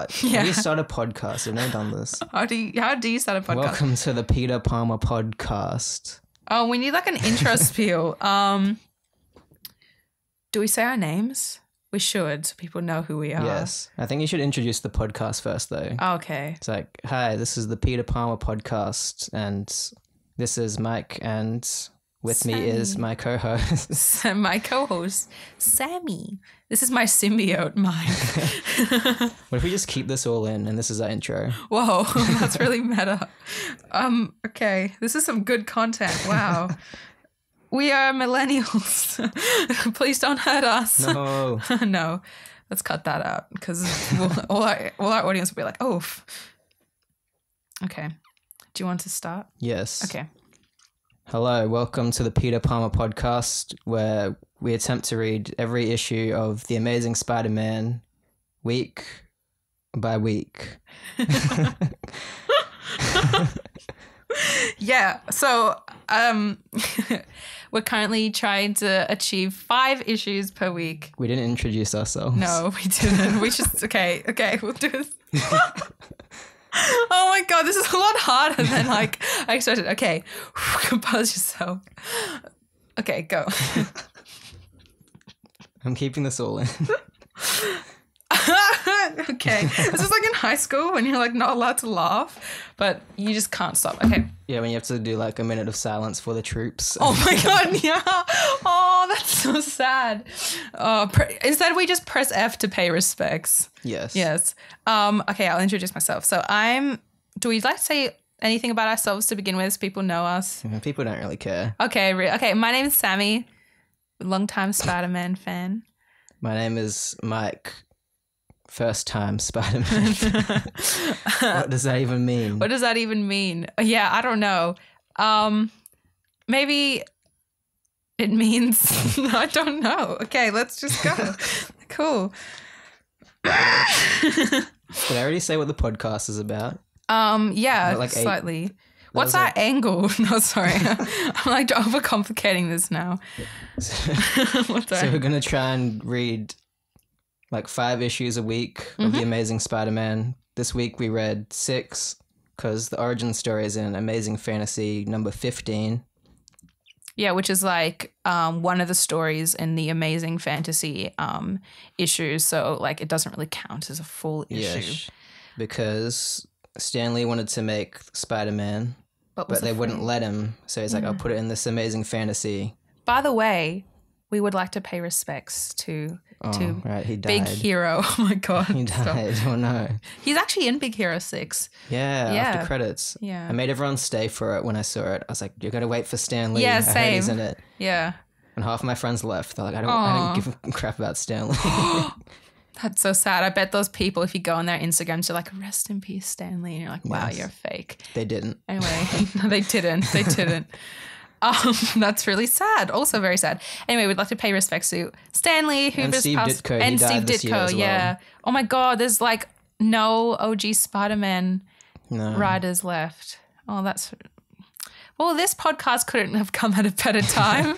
start? Yeah. How do you start a podcast? I've never done this. How do you start a podcast? Welcome to the Peter Palmer podcast. Oh, we need like an intro spiel. Do we say our names? We should, so people know who we are. Yes. I think you should introduce the podcast first, though. Oh, okay. It's like, hi, this is the Peter Palmer podcast, and this is Mike, and with Sammy. me is my co-host. My co-host, Sammy. This is my symbiote, Mike. What if we just keep this all in, and this is our intro? Whoa, that's really meta. Okay, this is some good content. Wow. We are millennials. Please don't hurt us. No. No, let's cut that out because all our audience will be like, oh. Okay. Do you want to start? Yes. Okay. Hello, welcome to the Peter Palmer podcast, where we attempt to read every issue of The Amazing Spider-Man week by week. Yeah. So, we're currently trying to achieve 5 issues per week. We didn't introduce ourselves. No, we didn't. We just okay, we'll do this. Oh my god, this is a lot harder than like I expected. Okay, compose yourself. Okay, go. I'm keeping this all in. Okay, this is like in high school when you're like not allowed to laugh, but you just can't stop. Okay. Yeah, when you have to do like a minute of silence for the troops. Oh my god, yeah. Oh, that's so sad. Instead, we just press F to pay respects. Yes. Yes. Okay, I'll introduce myself. So do we like to say anything about ourselves to begin with so people know us? People don't really care. Okay, my name is Sammy, longtime Spider-Man fan. My name is Mike, first time Spider-Man. What does that even mean? What does that even mean? Yeah, I don't know. Maybe it means I don't know. Okay, let's just go. Cool. Did I already say what the podcast is about? Yeah, like slightly. What's our angle? No, sorry. I'm like overcomplicating this now. So we're going to try and read like 5 issues a week of The Amazing Spider-Man. This week we read 6 because the origin story is in Amazing Fantasy number 15. Yeah, which is like one of the stories in the Amazing Fantasy issues. So like it doesn't really count as a full issue. Yes, because Stan Lee wanted to make Spider-Man, but they wouldn't let him. So he's like, I'll put it in this Amazing Fantasy. By the way, we would like to pay respects to right, he died. Big Hero. Oh my god. He died. Oh no. He's actually in Big Hero 6. Yeah, after credits. Yeah. I made everyone stay for it when I saw it. I was like, you got to wait for Stan Lee. Yeah, I heard he's in it. Yeah. And half of my friends left. They're like, I don't give a crap about Stan Lee. That's so sad. I bet those people, if you go on their Instagrams, they're like, rest in peace, Stanley. And you're like, wow, Yes. You're fake. They didn't. Anyway, no, they didn't. They didn't. That's really sad. Also very sad. Anyway, we'd like to pay respects to Stanley, who And just Steve passed. Ditko, he and died Steve this year Ditko, as well. yeah. Oh my God, there's like no OG Spider-Man No. writers left. Oh, well, this podcast couldn't have come at a better time.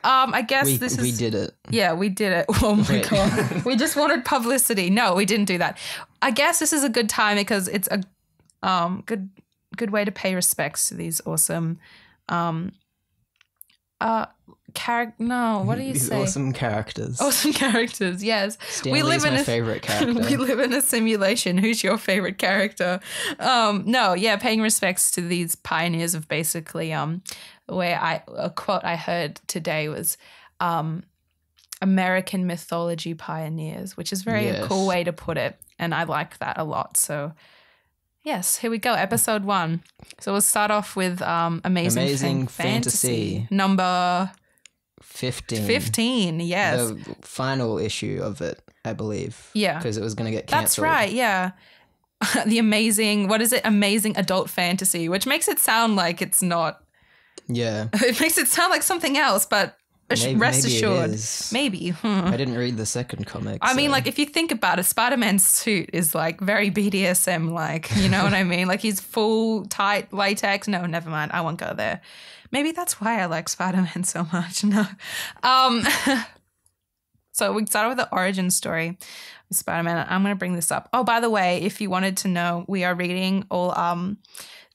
I guess We did it. Yeah, we did it. Oh my Wait. God. We just wanted publicity. No, we didn't do that. I guess this is a good time because it's a good way to pay respects to these awesome what do you These say? awesome characters. Awesome characters, yes. Stan Lee's my favorite character. We live in a simulation. Who's your favorite character? Paying respects to these pioneers of basically where a quote I heard today was American mythology pioneers, which is very a cool way to put it. And I like that a lot. So yes, here we go. Episode 1. So we'll start off with Amazing Fantasy. Number 15. 15, yes. The final issue of it, I believe. Yeah. Because it was going to get cancelled. That's right, yeah. The amazing adult fantasy, which makes it sound like it's not. Yeah. It makes it sound like something else, but rest assured. Maybe. I didn't read the second comic. I mean, like, if you think about it, Spider-Man's suit is, like, very BDSM-like, you know what I mean? Like, he's full, tight latex. No, never mind. I won't go there. Maybe that's why I like Spider-Man so much. No. So we started with the origin story of Spider-Man. I'm going to bring this up. Oh, by the way, if you wanted to know, we are reading all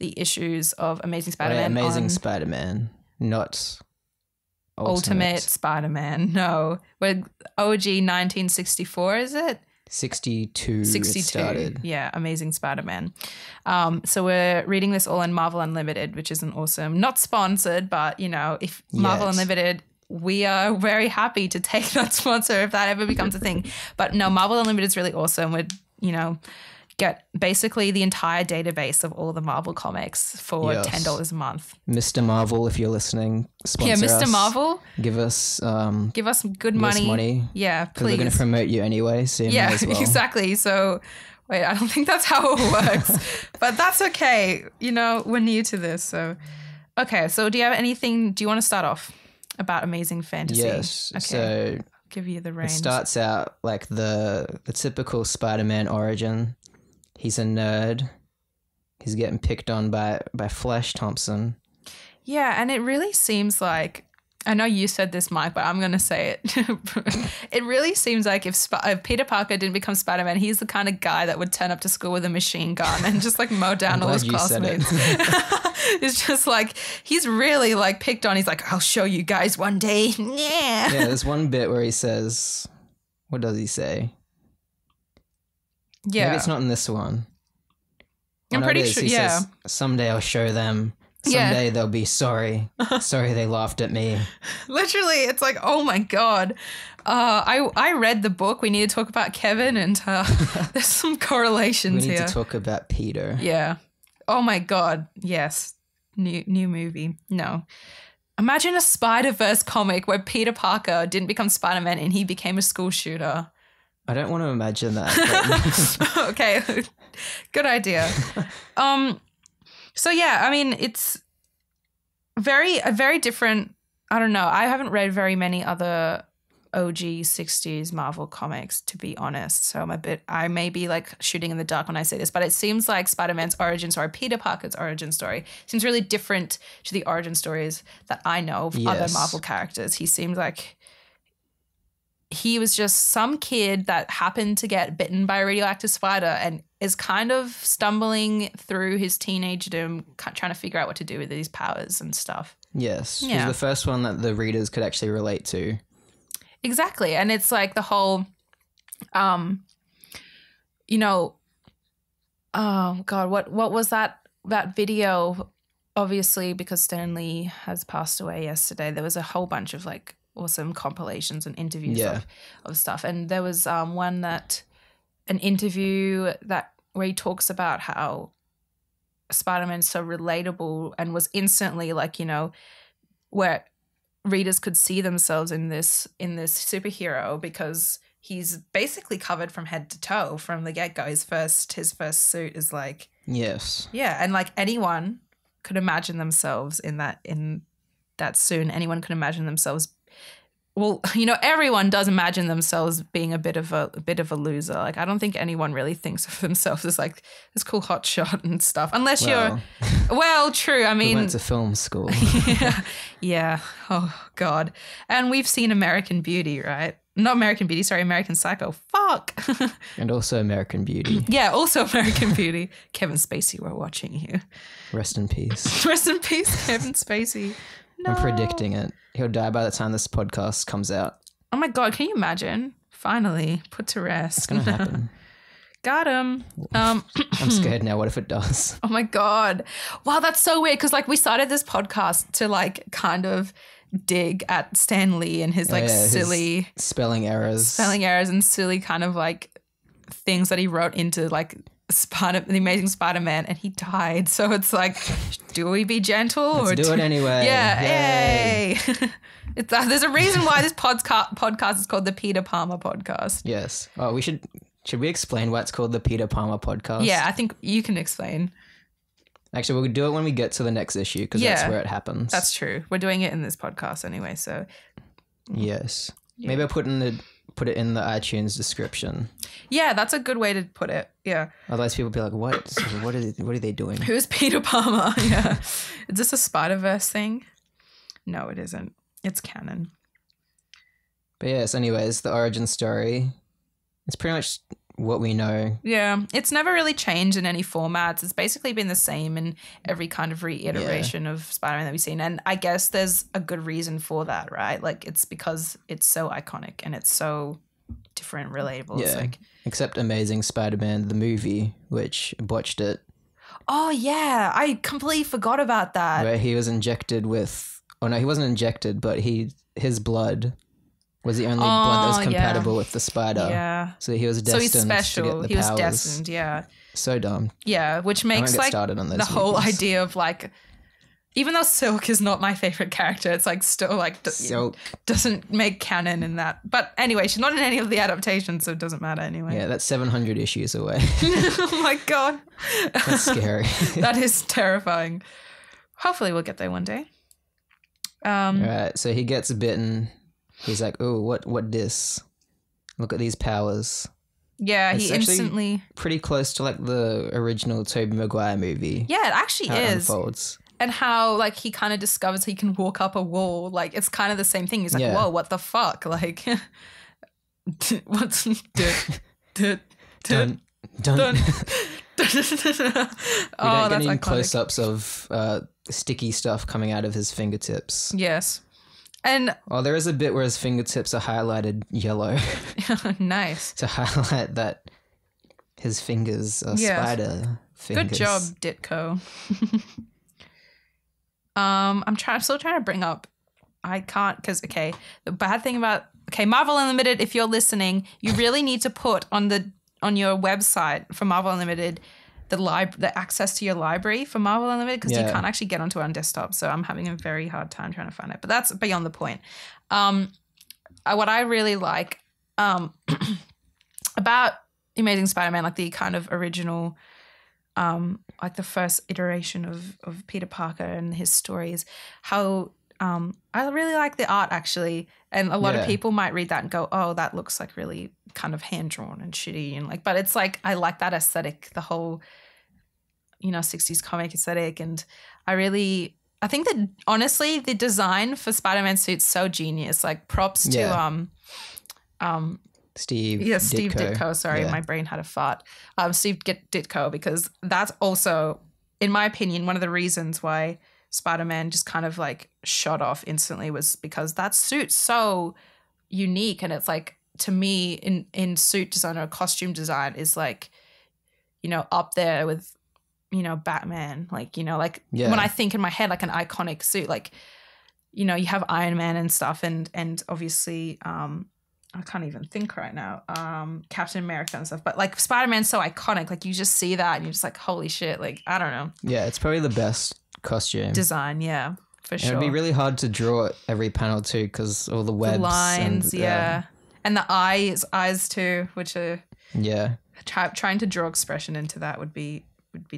the issues of Amazing Spider-Man. Wait, Amazing Spider-Man, not Ultimate Spider-Man. No, we're OG 1964, is it? 62 started. Yeah, Amazing Spider-Man. So we're reading this all in Marvel Unlimited, which isn't awesome. Not sponsored, but, you know, if Marvel Unlimited, we are very happy to take that sponsor if that ever becomes a thing. But no, Marvel Unlimited is really awesome. We're, you know, get basically the entire database of all the Marvel comics for $10 a month. Mr. Marvel, if you're listening, sponsor us. Yeah, Mr. Marvel. Give us some good money. Yeah, please. We're going to promote you anyway. So yeah, as well. Exactly. So, wait, I don't think that's how it works. But that's okay. You know, we're new to this. So, okay. So do you have anything, do you want to start off about Amazing Fantasy? Yes. Okay. So I'll give you the reins. It starts out like the typical Spider-Man origin. He's a nerd. He's getting picked on by Flash Thompson. Yeah, and it really seems like, I know you said this, Mike, but I'm going to say it. It really seems like if Peter Parker didn't become Spider-Man, he's the kind of guy that would turn up to school with a machine gun and just like mow down all his classmates. It's just like, he's really like picked on. He's like, I'll show you guys one day. Yeah. Yeah, there's one bit where he says, what does he say? Yeah. Maybe it's not in this one. I'm pretty sure, He says, someday I'll show them. Someday they'll be sorry. Sorry they laughed at me. Literally, it's like, oh my God. I read the book. We need to talk about Kevin, and there's some correlations here. We need to talk about Peter. Yeah. Oh my God. Yes. New movie. No. Imagine a Spider-Verse comic where Peter Parker didn't become Spider-Man and he became a school shooter. I don't want to imagine that. Okay. Good idea. So yeah, I mean, it's a very different, I don't know. I haven't read very many other OG 60s Marvel comics, to be honest. So I may be like shooting in the dark when I say this, but it seems like Spider-Man's origin story, Peter Parker's origin story, seems really different to the origin stories that I know of other Marvel characters. He seems like he was just some kid that happened to get bitten by a radioactive spider and is kind of stumbling through his teenagedom, trying to figure out what to do with these powers and stuff. Yes. Yeah. He was the first one that the readers could actually relate to. Exactly. And it's like the whole, you know, oh God, what was that video? Obviously, because Stan Lee has passed away yesterday, there was a whole bunch of like awesome compilations and interviews of stuff. And there was an interview where he talks about how Spider-Man's so relatable and was instantly like, you know, where readers could see themselves in this superhero because he's basically covered from head to toe from the get-go. His first suit is like, yes. Yeah. And like anyone could imagine themselves in that suit. Anyone could imagine themselves. Well, you know, everyone does imagine themselves being a bit of a loser. Like, I don't think anyone really thinks of themselves as like this cool hotshot and stuff, unless you're. Well, true. I mean, we went to film school. Yeah. Oh God. And we've seen American Beauty, right? Not American Beauty. Sorry, American Psycho. Fuck. And also American Beauty. Yeah, also American Beauty. Kevin Spacey, we're watching you. Rest in peace. Rest in peace, Kevin Spacey. No. I'm predicting it. He'll die by the time this podcast comes out. Oh my God, can you imagine? Finally, put to rest. It's going to happen. Got him. I'm scared now. What if it does? Oh my God. Wow, that's so weird because like we started this podcast to like kind of dig at Stan Lee and his like silly his spelling errors and silly kind of like things that he wrote into like the Amazing Spider-Man, and he died. So it's like, do we be gentle? Let's do it anyway. Yeah. Yay. There's a reason why this podcast is called the Peter Palmer Podcast. Yes. Oh, should we explain why it's called the Peter Palmer Podcast? Yeah, I think you can explain. Actually, we'll do it when we get to the next issue because that's where it happens. That's true. We're doing it in this podcast anyway, so. Yes. Yeah. Maybe I'll put it in the iTunes description. Yeah, that's a good way to put it. Yeah. Otherwise people will be like, what are they doing? Who's Peter Palmer? Yeah. Is this a Spider-Verse thing? No, it isn't. It's canon. But yes, anyways, the origin story, it's pretty much what we know. Yeah, it's never really changed in any formats. It's basically been the same in every kind of reiteration of Spider-Man that we've seen. And I guess there's a good reason for that, right? Like, it's because it's so iconic and it's so different, relatable. Yeah, it's like, except Amazing Spider-Man, the movie, which botched it. Oh, yeah, I completely forgot about that. Where he was injected with... Oh, no, he wasn't injected, but his blood... was the only blood that was compatible with the spider. Yeah. So he was destined so he's special. to get the powers. was destined, yeah. So dumb. Yeah, which makes like the whole idea of like, even though Silk is not my favorite character, it's like still like doesn't make canon in that. But anyway, she's not in any of the adaptations, so it doesn't matter anyway. Yeah, that's 700 issues away. Oh my God. That's scary. That is terrifying. Hopefully we'll get there one day. Right, so he gets bitten. He's like, oh, what this? Look at these powers. Yeah, it's he instantly... pretty close to like the original Tobey Maguire movie. Yeah, it actually how is. It unfolds. And how like he kind of discovers he can walk up a wall. Like it's kind of the same thing. He's like, whoa, what the fuck? Like, what's... dun. We don't get any iconic. close-ups of sticky stuff coming out of his fingertips. Yes. And there is a bit where his fingertips are highlighted yellow. Nice. To highlight that his fingers are spider fingers. Good job, Ditko. I'm still trying to bring up. I can't because the bad thing about Marvel Unlimited. If you're listening, you really need to put on your website for Marvel Unlimited the access to your library for Marvel Unlimited because you can't actually get onto it on desktop. So I'm having a very hard time trying to find it. But that's beyond the point. What I really like about Amazing Spider-Man, like the kind of original, like the first iteration of Peter Parker and his stories, how I really like the art actually. And a lot of people might read that and go, oh, that looks like really kind of hand-drawn and shitty. And like, but it's like, I like that aesthetic, the whole, 60s comic aesthetic. And I think that honestly, the design for Spider-Man suit's so genius. Like props to Steve Ditko. Sorry, my brain had a fart. Steve Ditko, because that's also, in my opinion, one of the reasons why Spider-Man just kind of like shot off instantly was because that suit's so unique. And it's like, to me, in suit design or costume design is like, up there with, Batman. Like, when I think in my head, like an iconic suit, like, you have Iron Man and stuff and obviously, I can't even think right now, Captain America and stuff. But like Spider-Man's so iconic, like you just see that and you're just like, holy shit, like, I don't know. Yeah, it's probably the best costume. Design, yeah, for sure. It'd be really hard to draw every panel too because all the webs. The lines, and the eyes too, which are... Yeah. Trying to draw expression into that would be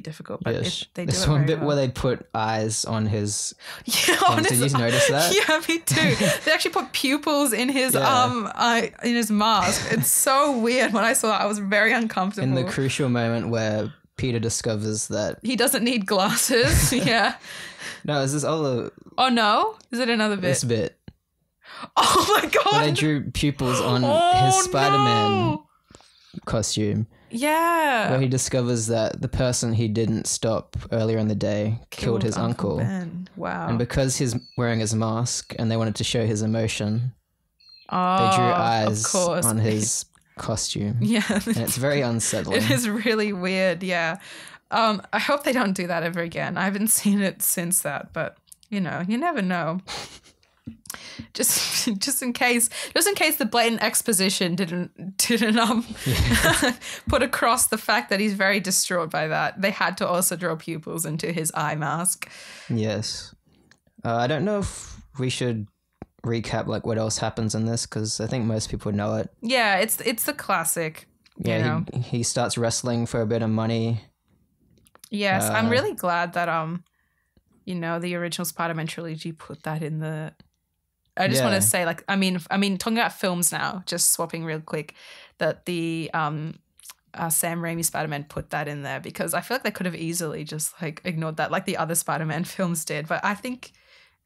difficult, but they do There's it one very bit well. where they put eyes on his... Yeah, did you notice that? Yeah, me too. They actually put pupils in his in his mask. It's so weird. When I saw it, I was very uncomfortable. In the crucial moment where Peter discovers that... he doesn't need glasses. Yeah. No, is this all the... Oh, no? Is it another bit? This bit. Oh, my God. Where they drew pupils on his Spider-Man costume. Yeah. Where he discovers that the person he didn't stop earlier in the day killed his uncle. Ben. Wow. And because he's wearing his mask and they wanted to show his emotion, they drew eyes on his costume. Yeah. And it's very unsettling. It is really weird, yeah. I hope they don't do that ever again. I haven't seen it since that, but, you never know. Just in case the blatant exposition didn't put across the fact that he's very distraught by that. They had to also draw pupils into his eye mask. Yes. I don't know if we should recap like what else happens in this because I think most people know it. Yeah, it's the classic. Yeah, he starts wrestling for a bit of money. Yes, I'm really glad that the original Spider-Man trilogy put that in the... I just want to say, like, I mean, talking about films now, just swapping real quick, that the Sam Raimi Spider-Man put that in there because I feel like they could have easily just like ignored that, like the other Spider-Man films did. But I think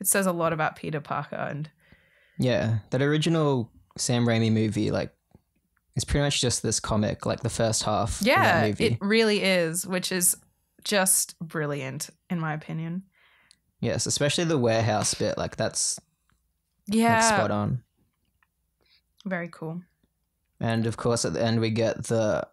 it says a lot about Peter Parker and... Yeah, that original Sam Raimi movie, like, it's pretty much just this comic, like the first half of that movie. It really is, which is just brilliant in my opinion. Yes, especially the warehouse bit, like that's like, spot on. Very cool. And of course at the end we get the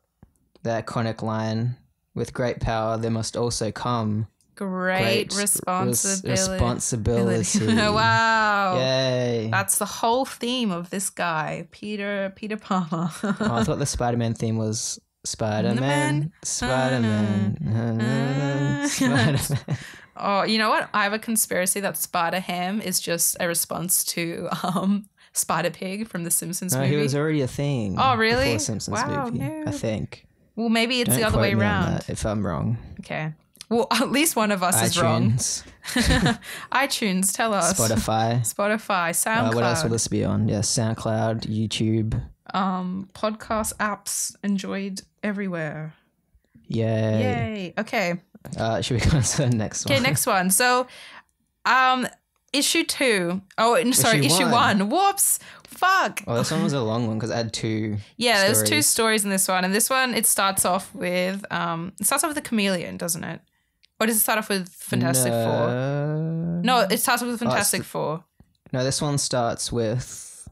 iconic line, with great power there must also come great responsibility. Wow. Yay. That's the whole theme of this guy, Peter Palmer. I thought the Spider-Man theme was Spider-Man. Oh, you know what? I have a conspiracy that Spider-Ham is just a response to Spider-Pig from the Simpsons movie. No, he was already a thing. Oh, really? Before Simpsons movie, no. I think. Well, maybe it's Don't the other way quote me on around. that if I'm wrong. Okay. Well, at least one of us is wrong. iTunes, tell us. Spotify, SoundCloud. what else will this be on? Yeah, SoundCloud, YouTube. Podcast apps enjoyed everywhere. Yay. Okay. Should we go on to the next one? Okay, next one. So, issue 2. Oh, sorry, issue 1. Whoops. Fuck. Oh, this one was a long one because I had 2 Yeah, there's 2 stories in this one. And this one, it starts off with the Chameleon, doesn't it? Or does it start off with Fantastic Four? No, it starts off with Fantastic Four. No, this one starts with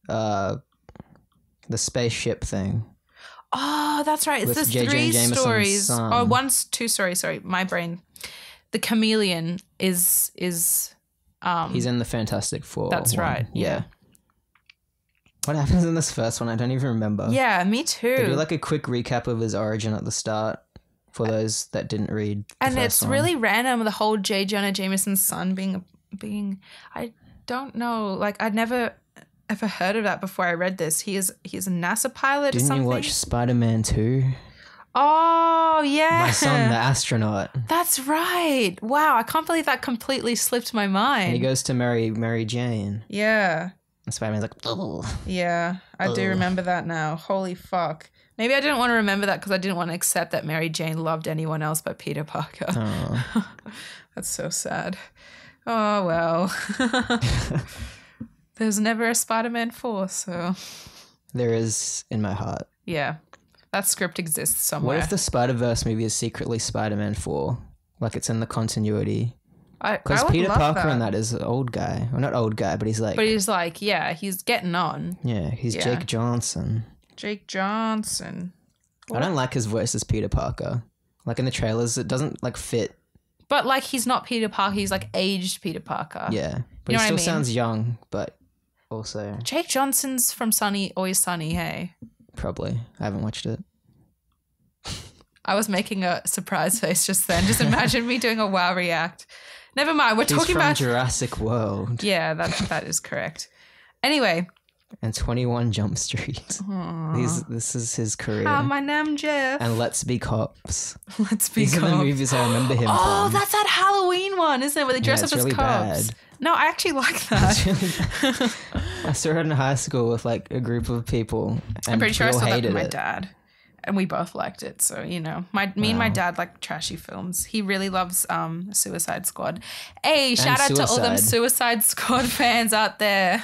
the spaceship thing. Oh, that's right. It's the 3 stories. Son. Oh, 1, 2 stories. Sorry, my brain. The Chameleon is he's in the Fantastic Four. That's one. Right. Yeah. What happens in this first one? I don't even remember. Yeah, me too. They do like a quick recap of his origin at the start for those that didn't read the and first it's one. really random, the whole J. Jonah Jameson's son being I don't know, like I'd never ever heard of that before I read this. He's a NASA pilot or something. Didn't you watch Spider-Man 2? Oh, yeah. My son, the astronaut. That's right. Wow, I can't believe that completely slipped my mind. And he goes to marry Mary Jane. Yeah. And Spider-Man's like, oh. Yeah, I do remember that now. Holy fuck. Maybe I didn't want to remember that because I didn't want to accept that Mary Jane loved anyone else but Peter Parker. Oh. That's so sad. Oh, well. There's never a Spider-Man 4, so. There is in my heart. Yeah. That script exists somewhere. What if the Spider-Verse movie is secretly Spider-Man 4? Like it's in the continuity? Because Peter Parker in that is an old guy. Well, not old guy, but he's like... But he's like, yeah, he's getting on. Yeah, he's Jake Johnson. Jake Johnson. What? I don't like his voice as Peter Parker. Like in the trailers, it doesn't like fit. But like he's not Peter Parker, he's like aged Peter Parker. Yeah, but he still sounds young, but also... Jake Johnson's from Always Sunny, hey? Probably. I haven't watched it. I was making a surprise face just then. Just imagine me doing a wow react. Never mind. We're talking about Jurassic World. Yeah, that is correct. Anyway. And 21 Jump Street. This is his career. Hi, my name's Jeff. And Let's Be Cops. Let's Be Cops. These are the movies I remember him from. Oh, that's that Halloween one, isn't it? Where they dress up as really cops. Bad. No, I actually like that. Really I saw it in high school with like a group of people. And I'm pretty sure I saw that with my it. dad. And we both liked it. So, you know, me and my dad like trashy films. He really loves Suicide Squad. Hey, shout out to all them Suicide Squad fans out there.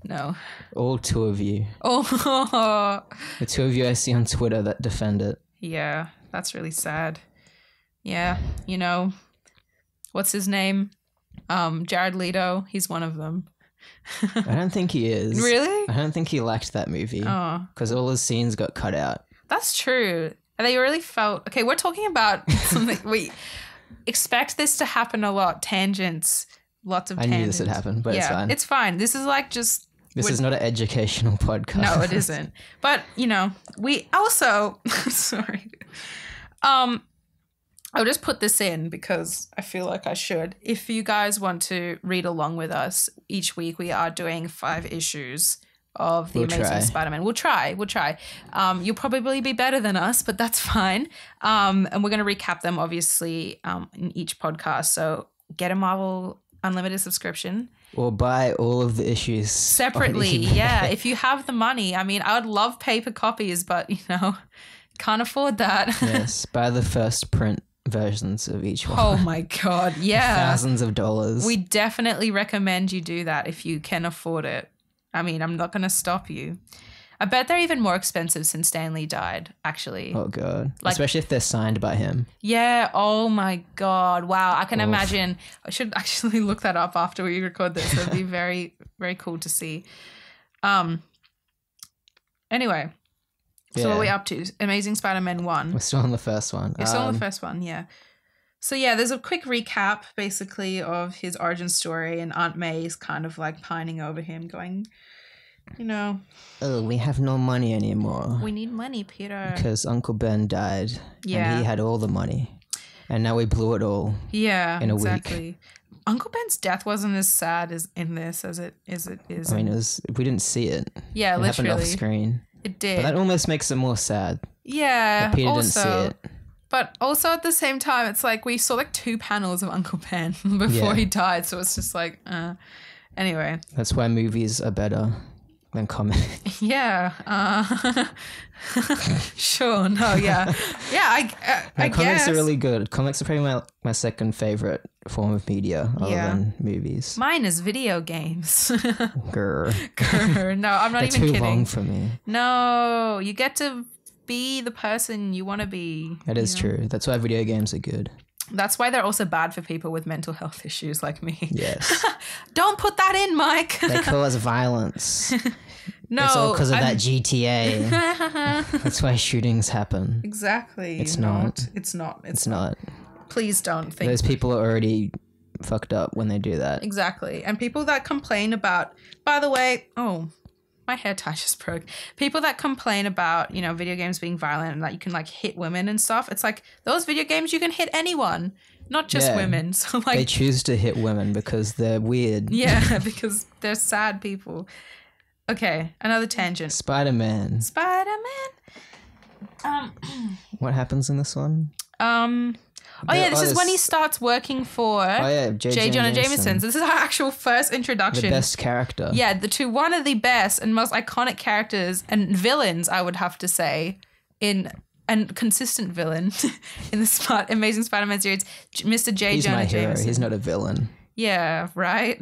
No. All 2 of you. Oh. The 2 of you I see on Twitter that defend it. Yeah, that's really sad. Yeah, you know, what's his name? Jared Leto. He's one of them. I don't think he is. Really? I don't think he liked that movie. Oh. Because all his scenes got cut out. That's true. They really felt... Okay, we're talking about something... We expect this to happen a lot. Tangents. Lots of tangents. I knew this would happen, but it's fine. It's fine. This is like just... This is not an educational podcast. No, it isn't. But, you know, we also... Sorry. I'll just put this in because I feel like I should. If you guys want to read along with us, each week we are doing 5 issues of The Amazing Spider-Man. We'll try. You'll probably be better than us, but that's fine. And we're going to recap them, obviously, in each podcast. So get a Marvel Unlimited subscription. Or buy all of the issues separately. Yeah, if you have the money. I mean, I would love paper copies, but, you know, can't afford that. Yes, buy the first print versions of each one. Oh, my God. Yeah. Thousands of dollars. We definitely recommend you do that if you can afford it. I mean, I'm not going to stop you. I bet they're even more expensive since Stan Lee died, actually. Oh, God. Like, especially if they're signed by him. Yeah. Oh, my God. Wow. I can imagine. I should actually look that up after we record this. It would be very, very cool to see. Anyway. So what are we up to? Amazing Spider-Man 1. We're still on the first one. We're still on the first one, yeah. So, yeah, there's a quick recap, basically, of his origin story, and Aunt May's kind of, like, pining over him, going, you know... Oh, we have no money anymore. We need money, Peter. Because Uncle Ben died, and he had all the money. And now we blew it all in a week. Uncle Ben's death wasn't as sad as in this as it is. I mean, we didn't see it. Yeah, it literally. happened off screen. It did. But that almost makes it more sad. Yeah, that Peter didn't see it. But also at the same time, it's like we saw like 2 panels of Uncle Ben before he died. So it's just like, anyway. That's why movies are better than comics. Yeah. Sure. No, yeah. Yeah, I comics guess. are really good. Comics are probably my second favorite form of media other than movies. Mine is video games. Grr. No, I'm not They're even too kidding. long for me. No, you get to be the person you want to be. That is true. That's why video games are good. That's why they're also bad for people with mental health issues like me. Yes. Don't put that in, Mike. They cause violence. No. It's all because of that GTA. That's why shootings happen. Exactly. It's not. It's not. It's not. Please don't think. Those people are already fucked up when they do that. Exactly. And people that complain about, by the way, my hair tie just broke. People that complain about, video games being violent and that you can like hit women and stuff. It's like those video games, you can hit anyone, not just women. So like they choose to hit women because they're weird. Yeah, because they're sad people. Okay, another tangent. Spider-Man. What happens in this one? This is when he starts working for J. Jonah Jameson's. This is our actual first introduction. The best character. Yeah, to one of the best and most iconic characters and villains, I would have to say, and consistent villain in the Amazing Spider-Man series, Mr. J. Jonah Jameson. He's my hero. He's not a villain. Yeah, right?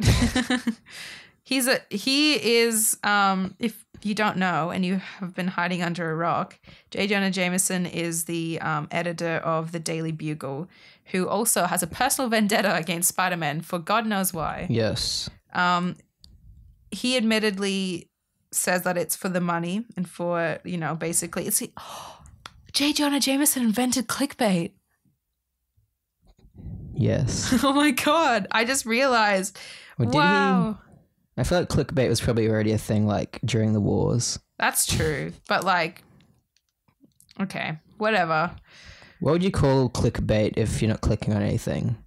He is, if you don't know and you have been hiding under a rock, J. Jonah Jameson is the editor of the Daily Bugle, who also has a personal vendetta against Spider-Man for God knows why. Yes. He admittedly says that it's for the money and for, basically, J. Jonah Jameson invented clickbait. Yes. Oh my God. I just realized. Wow. I feel like clickbait was probably already a thing like during the wars. That's true. But like, okay, whatever. What would you call clickbait if you're not clicking on anything?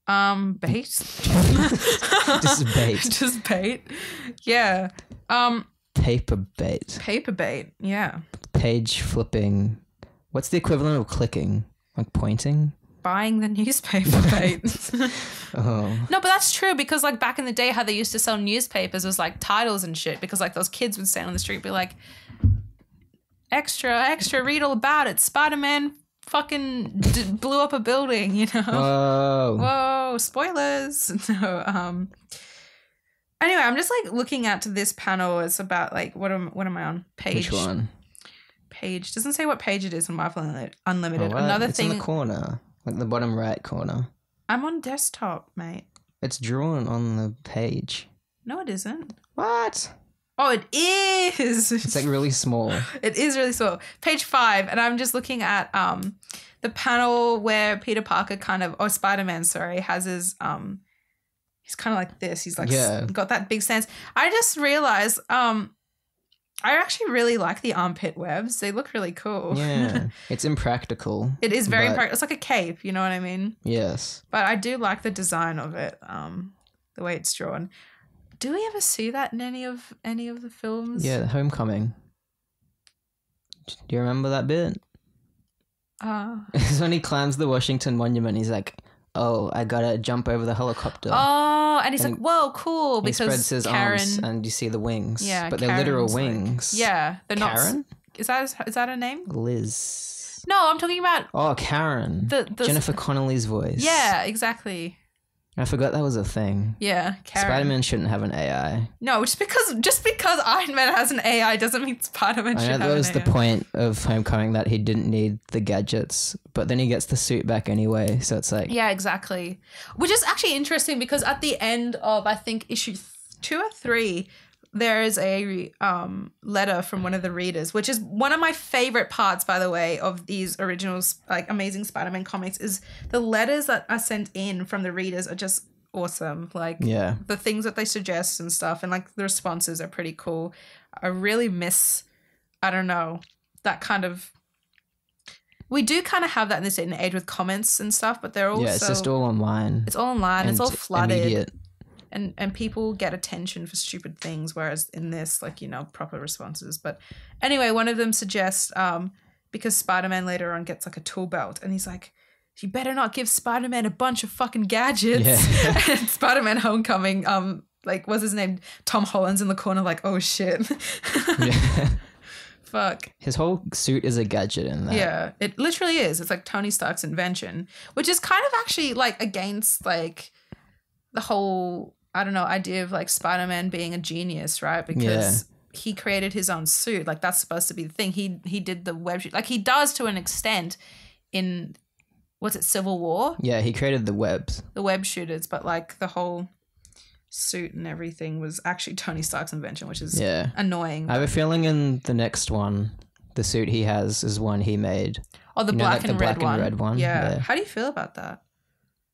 Bait. Just bait. Just bait. Yeah. Paper bait. Paper bait. Yeah. Page flipping. What's the equivalent of clicking? Like pointing? Buying the newspaper bait. Oh. No, but that's true because like back in the day how they used to sell newspapers was like titles and shit because like those kids would stand on the street and be like, extra, read all about it. Spider-Man fucking blew up a building, Whoa, spoilers. No, anyway, I'm just like looking at this panel. It's about like, what am I on? Page. Which one? Page. Doesn't say what page it is on Marvel Unlimited. Oh, Another it's thing. in the corner. Like the bottom right corner. I'm on desktop, mate. It's drawn on the page. No, it isn't. What? Oh, it is. It's like really small. It is really small. Page 5, and I'm just looking at the panel where Peter Parker Spider-Man, has his he's kind of like this. He's like got that big stance. I just realized I actually really like the armpit webs. They look really cool. Yeah. It's impractical. It is very impractical. It's like a cape, you know what I mean? Yes. But I do like the design of it, the way it's drawn. Do we ever see that in any of the films? Yeah, Homecoming. Do you remember that bit? It's when he climbs the Washington Monument. He's like, oh, I gotta jump over the helicopter. Oh, and he's like, whoa, cool. Because he spreads his arms and you see the wings. Yeah, but they're literal wings. Yeah, they're not. Karen? Is that her name? Liz. No, I'm talking about. Oh, Karen. The Jennifer Connelly's voice. Yeah, exactly. I forgot that was a thing. Yeah, Karen. Spider-Man shouldn't have an AI. No, just because Iron Man has an AI doesn't mean Spider-Man should have an AI. That was the point of Homecoming, that he didn't need the gadgets, but then he gets the suit back anyway, so it's like... Yeah, exactly. Which is actually interesting because at the end of, I think, issue 2 or 3, there is a letter from one of the readers, which is one of my favorite parts, by the way, of these originals, like Amazing Spider-Man comics, is the letters that are sent in from the readers are just awesome. Like the things that they suggest and stuff, and like the responses are pretty cool. I really miss, I don't know, that kind of... We do kind of have that in this day and age with comments and stuff, but they're also... Yeah, it's just all online. It's all online. It's all flooded. Immediate. And people get attention for stupid things, whereas in this, like, you know, proper responses. But anyway, one of them suggests, because Spider-Man later on gets like a tool belt, and he's like, you better not give Spider-Man a bunch of fucking gadgets. Yeah. And Spider-Man Homecoming, like, what's his name? Tom Holland's in the corner like, oh shit. Yeah. Fuck. His whole suit is a gadget in that. Yeah, it literally is. It's like Tony Stark's invention, which is kind of actually like against like the whole... I don't know, idea of like Spider-Man being a genius, right? Because he created his own suit. Like that's supposed to be the thing. He did the web shoot. Like he does to an extent in, what's it, Civil War? Yeah, he created the webs. The web shooters, but like the whole suit and everything was actually Tony Stark's invention, which is annoying. I have a feeling in the next one, the suit he has is one he made. Oh, the black and red one. Yeah. How do you feel about that?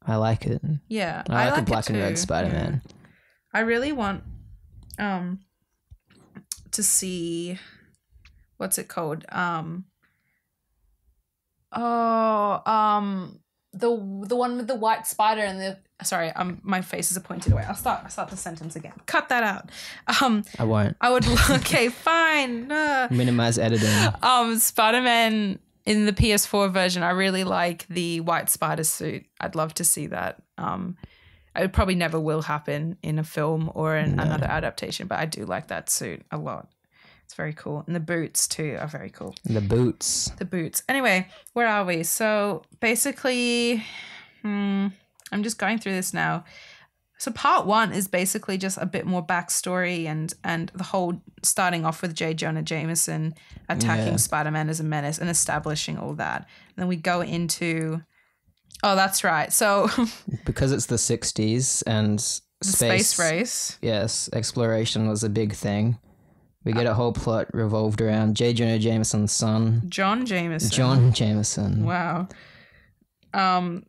I like it. Yeah, I like a black and red Spider-Man. Yeah. I really want to see, what's it called? The one with the white spider and the... Sorry, my face is pointed away. I'll start the sentence again. Cut that out. I won't. I would... Okay, fine. Minimize editing. Spider-Man... In the PS4 version, I really like the white spider suit. I'd love to see that. It probably never will happen in a film or in another adaptation, but I do like that suit a lot. It's very cool. And the boots too are very cool. The boots. Anyway, where are we? So basically, I'm just going through this now. So part 1 is basically just a bit more backstory and the whole starting off with J. Jonah Jameson attacking Spider-Man as a menace and establishing all that. And then we go into... Oh, that's right. So... because it's the 60s and space race. Yes, exploration was a big thing. We get a whole plot revolved around J. Jonah Jameson's son. John Jameson. Wow.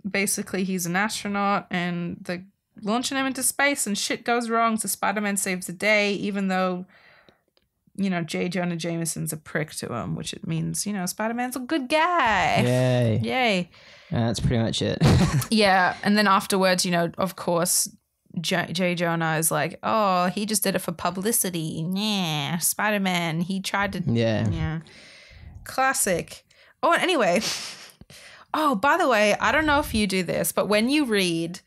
Basically, he's an astronaut and they're launching him into space and shit goes wrong. So Spider-Man saves the day, even though, you know, J. Jonah Jameson's a prick to him, which it means, you know, Spider-Man's a good guy. Yay. That's pretty much it. Yeah. And then afterwards, you know, of course, J. Jonah is like, oh, he just did it for publicity. Yeah. Spider-Man, he tried to. Yeah. Classic. Oh, and anyway. Oh, by the way, I don't know if you do this, but when you read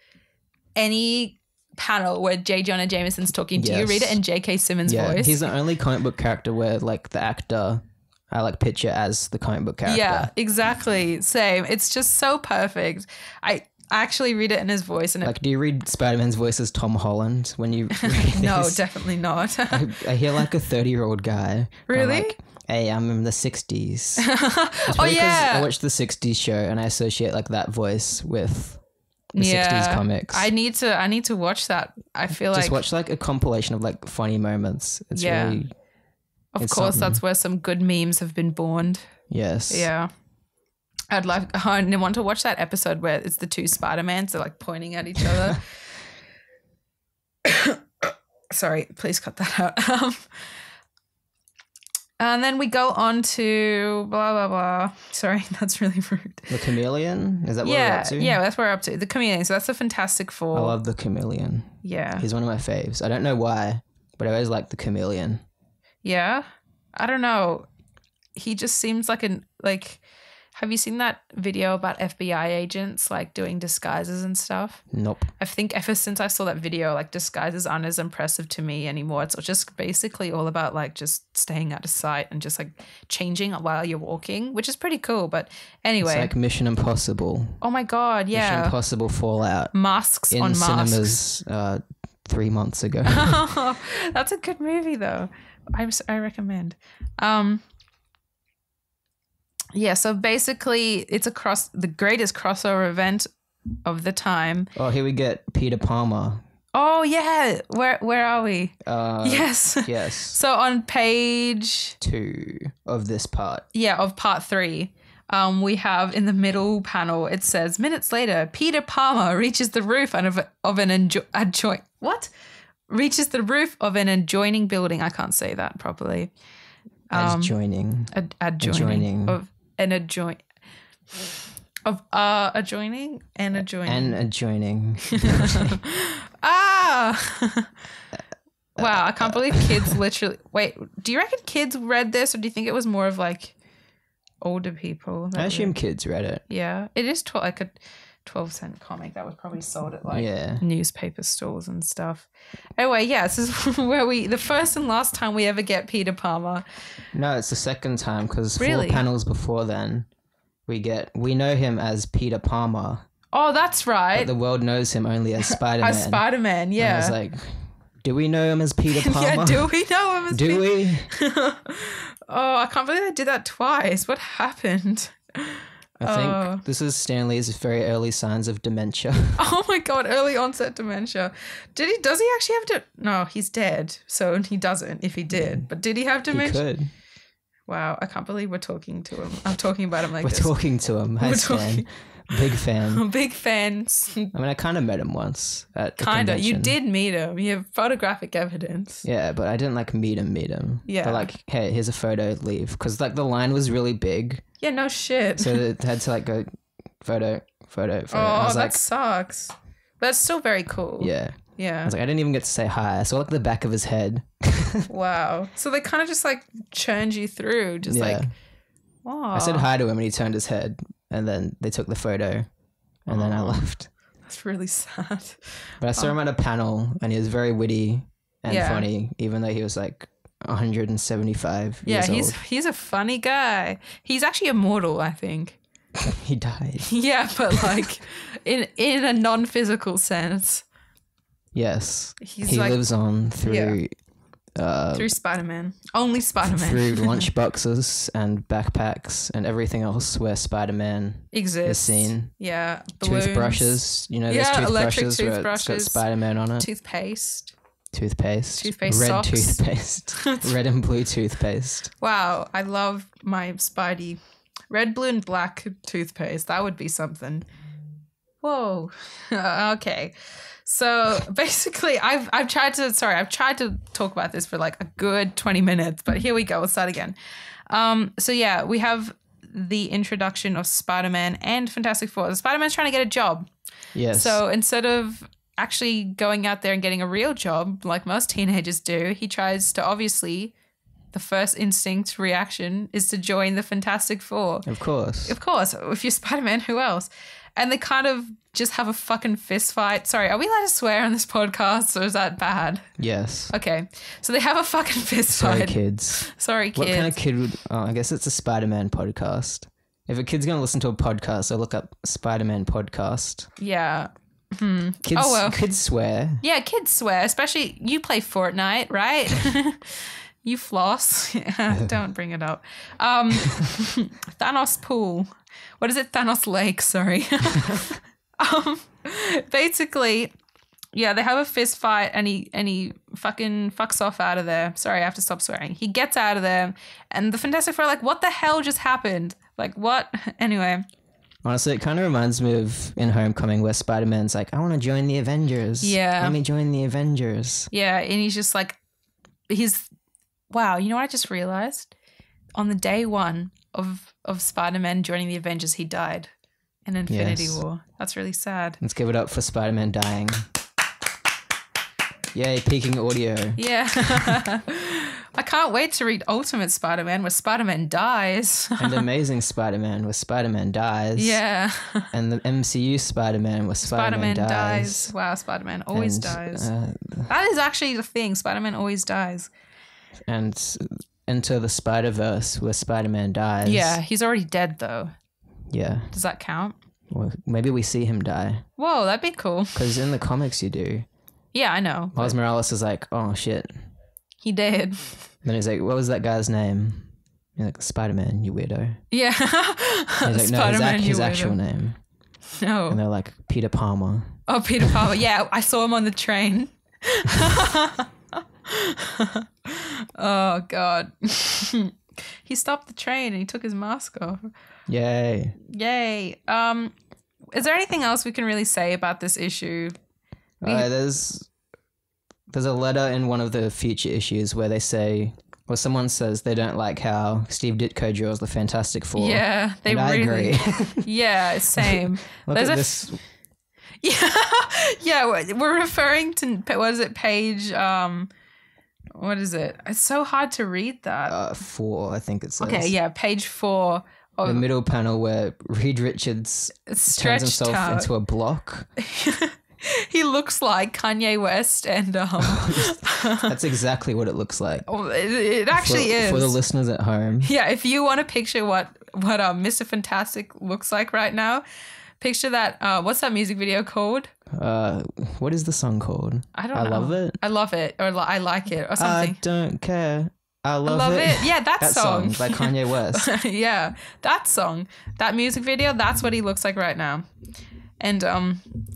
any panel where J. Jonah Jameson's talking, do you read it in J.K. Simmons' voice? He's the only comic book character where, like, the actor I, like, picture as the comic book character. Yeah, exactly. Same. It's just so perfect. I actually read it in his voice. And like, do you read Spider-Man's voice as Tom Holland when you read No, definitely not. I hear, like, a 30-year-old guy. Really? Like, hey, I'm in the 60s. Oh, yeah. I watched the 60s show and I associate, like, that voice with... the 60s comics. I need to watch that. I feel just watch like a compilation of like funny moments. It's really of course something. That's where some good memes have been born. Yes. Yeah. I want to watch that episode where it's the two Spider-Mans, they're like pointing at each other. Sorry, please cut that out. And then we go on to blah, blah, blah. Sorry, that's really rude. The Chameleon? Is that what we're up to? Yeah, that's what we're up to. The Chameleon. So that's the Fantastic Four. I love the Chameleon. Yeah. He's one of my faves. I don't know why, but I always like the Chameleon. Yeah? I don't know. He just seems like Have you seen that video about FBI agents like doing disguises and stuff? Nope. I think ever since I saw that video, like disguises aren't as impressive to me anymore. It's just basically all about like just staying out of sight and just like changing while you're walking, which is pretty cool. But anyway. It's like Mission Impossible. Oh my God, yeah. Mission Impossible Fallout. Masks in on masks. cinemas 3 months ago. That's a good movie though. I recommend. Yeah, so basically it's the greatest crossover event of the time. Oh, here we get Peter Palmer. Oh yeah, where are we? Yes. Yes. So on page 2 of this part. Yeah, of part 3. We have in the middle panel, it says, minutes later, Peter Palmer reaches the roof reaches the roof of an adjoining building. I can't say that properly. Adjoining. Adjoining. Of an adjoining. Of adjoining and adjoining. And adjoining. Wow, I can't believe kids literally... Wait, do you reckon kids read this or do you think it was more of like older people? I assume kids read it. Yeah, it is like a 12-cent comic that was probably sold at like newspaper stores and stuff. Anyway, yeah, this is where the first and last time we ever get Peter Palmer. No, it's the second time because 4 panels before then we know him as Peter Palmer. Oh, that's right. But the world knows him only as Spider-Man. As Spider-Man, yeah. And I was like, do we know him as Peter Palmer? Yeah, do we know him as Peter? Do we? Oh, I can't believe I did that twice. What happened? I think this is Stan Lee's very early signs of dementia. Oh my God, early onset dementia. Does he actually have no, he's dead. So he doesn't if he did. But did he have dementia? He could. Wow, I can't believe we're talking to him. I'm talking about him like this. We're talking to him. Hi, Stan. Big fan. Big fans. I mean, I kind of met him once at the convention. You did meet him. You have photographic evidence. Yeah, but I didn't like meet him. Yeah. But like, hey, here's a photo, leave. Because like the line was really big. Yeah, no shit. So it had to like go photo. Oh, that sucks. But it's still very cool. Yeah. Yeah. I was like, I didn't even get to say hi. I saw like the back of his head. Wow. So they kind of just like churned you through. Just like, wow. I said hi to him and he turned his head. And then they took the photo and then I left. That's really sad. But I saw him at a panel and he was very witty and funny, even though he was like 175 years old. Yeah, he's a funny guy. He's actually immortal, I think. He died. Yeah, but like in a non-physical sense. Yes. He lives on through... through Spider-Man. Only Spider-Man. Through lunchboxes and backpacks and everything else where Spider-Man is seen. Yeah. Balloons. Toothbrushes. You know those toothbrushes where it's got Spider-Man on it? Toothpaste. Red socks. Toothpaste. Red and blue toothpaste. Wow. I love my Spidey. Red, blue, and black toothpaste. That would be something. Whoa. Okay. So basically, I've tried to talk about this for like a good 20 minutes, but here we go. We'll start again. So yeah, we have the introduction of Spider-Man and Fantastic Four. Spider-Man's trying to get a job. Yes. So instead of actually going out there and getting a real job like most teenagers do, he tries to obviously... The first instinct reaction is to join the Fantastic Four. Of course. If you're Spider-Man, who else? And they kind of just have a fucking fist fight. Sorry, are we allowed to swear on this podcast or is that bad? Yes. Okay. So they have a fucking fist fight. Sorry, kids. What kind of kid would... Oh, I guess it's a Spider-Man podcast. If a kid's going to listen to a podcast, they'll look up Spider-Man podcast. Yeah. Kids swear. Yeah, kids swear. Especially you play Fortnite, right? You floss. Yeah, don't bring it up. Thanos pool. What is it? Thanos lake, sorry. Basically, yeah, they have a fist fight and he fucking fucks off out of there. Sorry, I have to stop swearing. He gets out of there and the Fantastic Four are like, what the hell just happened? Like, what? Anyway. Honestly, it kind of reminds me of in Homecoming where Spider-Man's like, I want to join the Avengers. Yeah. Let me join the Avengers. Yeah, and he's just like, wow, you know what I just realized? On the day one of Spider-Man joining the Avengers, he died in Infinity War. That's really sad. Let's give it up for Spider-Man dying. Yay, peaking audio. Yeah. I can't wait to read Ultimate Spider-Man where Spider-Man dies. And Amazing Spider-Man where Spider-Man dies. Yeah. And the MCU Spider-Man where Spider-Man dies. Wow, Spider-Man always dies. That is actually the thing. Spider-Man always dies. And Into the Spider-Verse where Spider-Man dies. Yeah, he's already dead though. Yeah. Does that count? Well, maybe we see him die. Whoa, that'd be cool. Because in the comics you do. Yeah, I know. Miles Morales is like, oh shit. He did. Then he's like, what was that guy's name? You're like, Spider-Man, you weirdo. Yeah. And he's like, no, his actual name. No. And they're like, Peter Palmer. Oh, Peter Palmer. Yeah, I saw him on the train. Oh, God. He stopped the train and he took his mask off. Yay. Is there anything else we can really say about this issue? There's a letter in one of the future issues where they say, or someone says they don't like how Steve Ditko draws the Fantastic Four. Yeah, they and really. I agree. Yeah, same. Look at this. Yeah, we're referring to, what is it, page, what is it? It's so hard to read that. 4, I think it says. Okay, yeah, page 4. The middle panel where Reed Richards turns himself into a block. He looks like Kanye West and That's exactly what it looks like. It actually is. For the listeners at home. Yeah, if you want to picture what Mr. Fantastic looks like right now, picture that. What's that music video called? What is the song called? I don't know. I love it. I love it, or I like it, or something. I don't care. I love it. Yeah, that song by Kanye West. Yeah, that song, that music video. That's what he looks like right now, and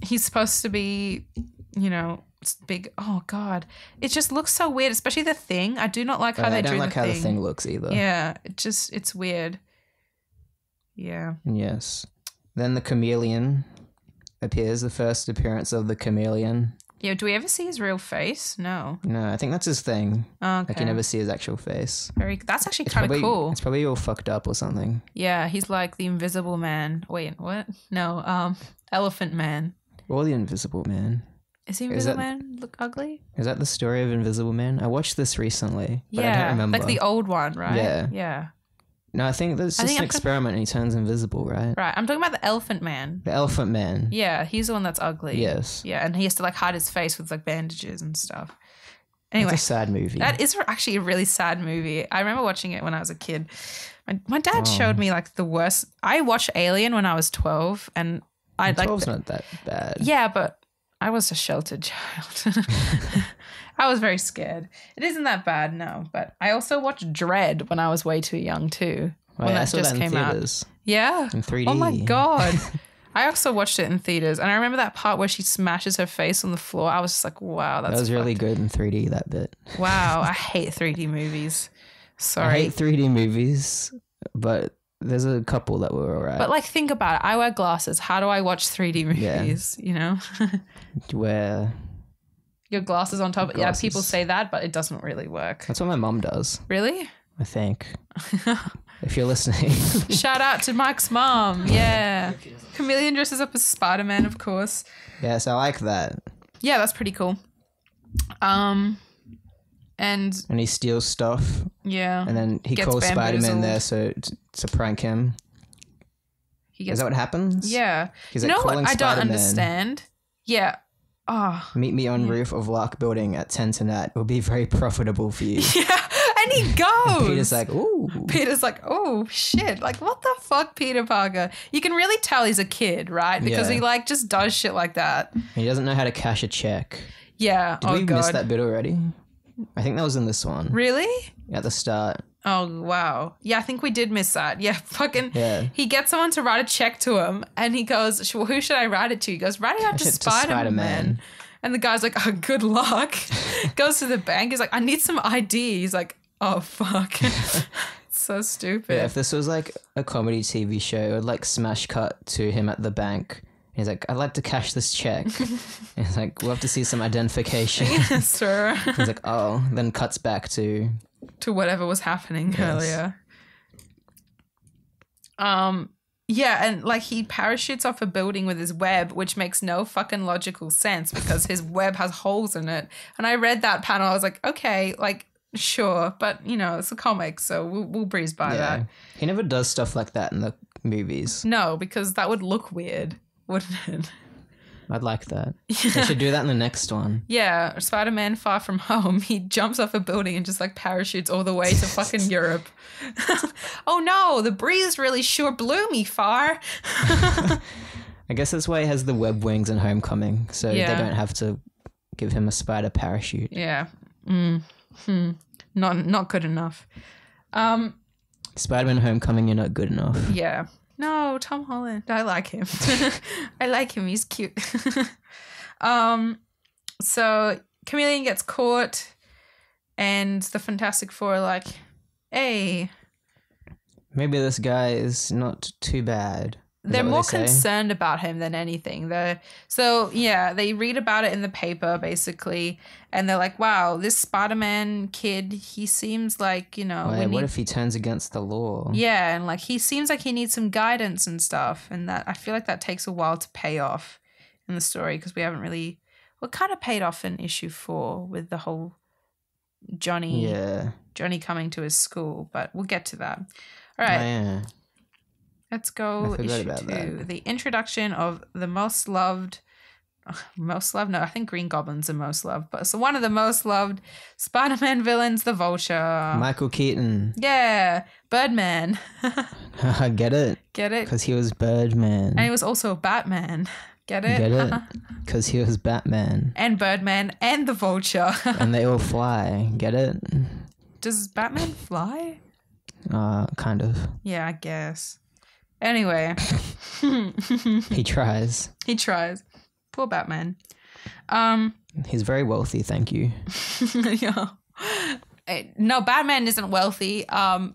he's supposed to be, big. Oh God, it just looks so weird, especially the thing. I do not like how they drew the thing. I don't like how the thing looks either. Yeah, it's weird. Yeah. Yes. Then the chameleon appears, the first appearance of the chameleon. Yeah, do we ever see his real face? No. No, I think that's his thing. Okay. Like you never see his actual face. That's actually kind of cool. It's probably all fucked up or something. Yeah, he's like the Invisible Man. Wait, what? No, Elephant Man. Or the Invisible Man. Is the Invisible Man look ugly? Is that the story of Invisible Man? I watched this recently, but I don't remember. Like the old one, right? Yeah. Yeah. No, I think that's just an experiment and he turns invisible, right? Right. I'm talking about the Elephant Man. The Elephant Man. Yeah, he's the one that's ugly. Yes. Yeah, and he has to like hide his face with like bandages and stuff. Anyway. It's a sad movie. That is actually a really sad movie. I remember watching it when I was a kid. My dad showed me like the worst. I watched Alien when I was 12 and I like 12's not that bad. Yeah, but I was a sheltered child. I was very scared. It isn't that bad, no. But I also watched Dread when I was way too young too. When I saw that in theaters. Yeah. In 3D. Oh my God. I also watched it in theaters. And I remember that part where she smashes her face on the floor. I was just like, wow, that was really good in 3D, that bit. Wow. I hate 3D movies. Sorry. I hate 3D movies, but there's a couple that were all right. But like, think about it. I wear glasses. How do I watch 3D movies, you know? Wear your glasses on top. Glasses. Yeah, people say that, but it doesn't really work. That's what my mum does. Really? I think. If you're listening. Shout out to Mike's mom. Yeah. Chameleon dresses up as Spider-Man, of course. Yes, I like that. Yeah, that's pretty cool. And he steals stuff. Yeah. And then he calls Spider-Man there to prank him. Is that what happens? Yeah. He's like, calling what I don't Spider-Man. understand? Yeah. Oh. Meet me on roof of Lark Building at 10 tonight. It will be very profitable for you. Yeah. And he goes. And Peter's like, ooh. Peter's like, oh, shit. Like, what the fuck, Peter Parker? You can really tell he's a kid, right? Because he, like, just does shit like that. He doesn't know how to cash a check. Yeah. Did we miss that bit already? I think that was in this one. Really? At the start. Oh, wow. Yeah, I think we did miss that. Yeah, fucking. Yeah. He gets someone to write a check to him and he goes, well, who should I write it to? He goes, write it out to Spider-Man. And the guy's like, oh, good luck. Goes to the bank. He's like, I need some ID. He's like, oh, fuck. It's so stupid. Yeah, if this was like a comedy TV show, it would like smash cut to him at the bank. He's like, I'd like to cash this check. He's like, we'll have to see some identification. Yes, sir. He's like, oh, then cuts back to whatever was happening earlier. Yeah, and like he parachutes off a building with his web, which makes no fucking logical sense because his web has holes in it. And I read that panel, I was like, okay, like Sure, but, it's a comic, so we'll breeze by that. He never does stuff like that in the movies. No, because that would look weird, wouldn't it? I'd like that. Yeah. They should do that in the next one. Yeah, Spider-Man Far From Home. He jumps off a building and just, parachutes all the way to fucking Europe. Oh, no, the breeze really sure blew me far. I guess that's why he has the web wings in Homecoming, so they don't have to give him a spider parachute. Yeah. Not good enough. Spider-Man Homecoming, you're not good enough. Yeah. No, Tom Holland. I like him. I like him. He's cute. So Chameleon gets caught and the Fantastic Four are like, hey. Maybe this guy is not too bad. They're more concerned about him than anything. They read about it in the paper, basically, and they're like, wow, this Spider-Man kid, he seems like, what if he turns against the law? Yeah, and, he seems like he needs some guidance and stuff, and that I feel like that takes a while to pay off in the story, because we haven't really... Well, kind of paid off in issue 4 with the whole Johnny coming to his school, but we'll get to that. All right. Oh, yeah. Let's go issue 2. The introduction of the most loved, no, I think Green Goblin's the most loved, but so one of the most loved Spider-Man villains, the Vulture. Michael Keaton. Yeah, Birdman. Get it? Get it? Because he was Birdman. And he was also Batman. Get it? Get it? Because he was Batman. And Birdman and the Vulture. And they all fly. Get it? Does Batman fly? Kind of. Yeah, I guess. Anyway. He tries. He tries. Poor Batman. He's very wealthy, thank you. Yeah. No, Batman isn't wealthy.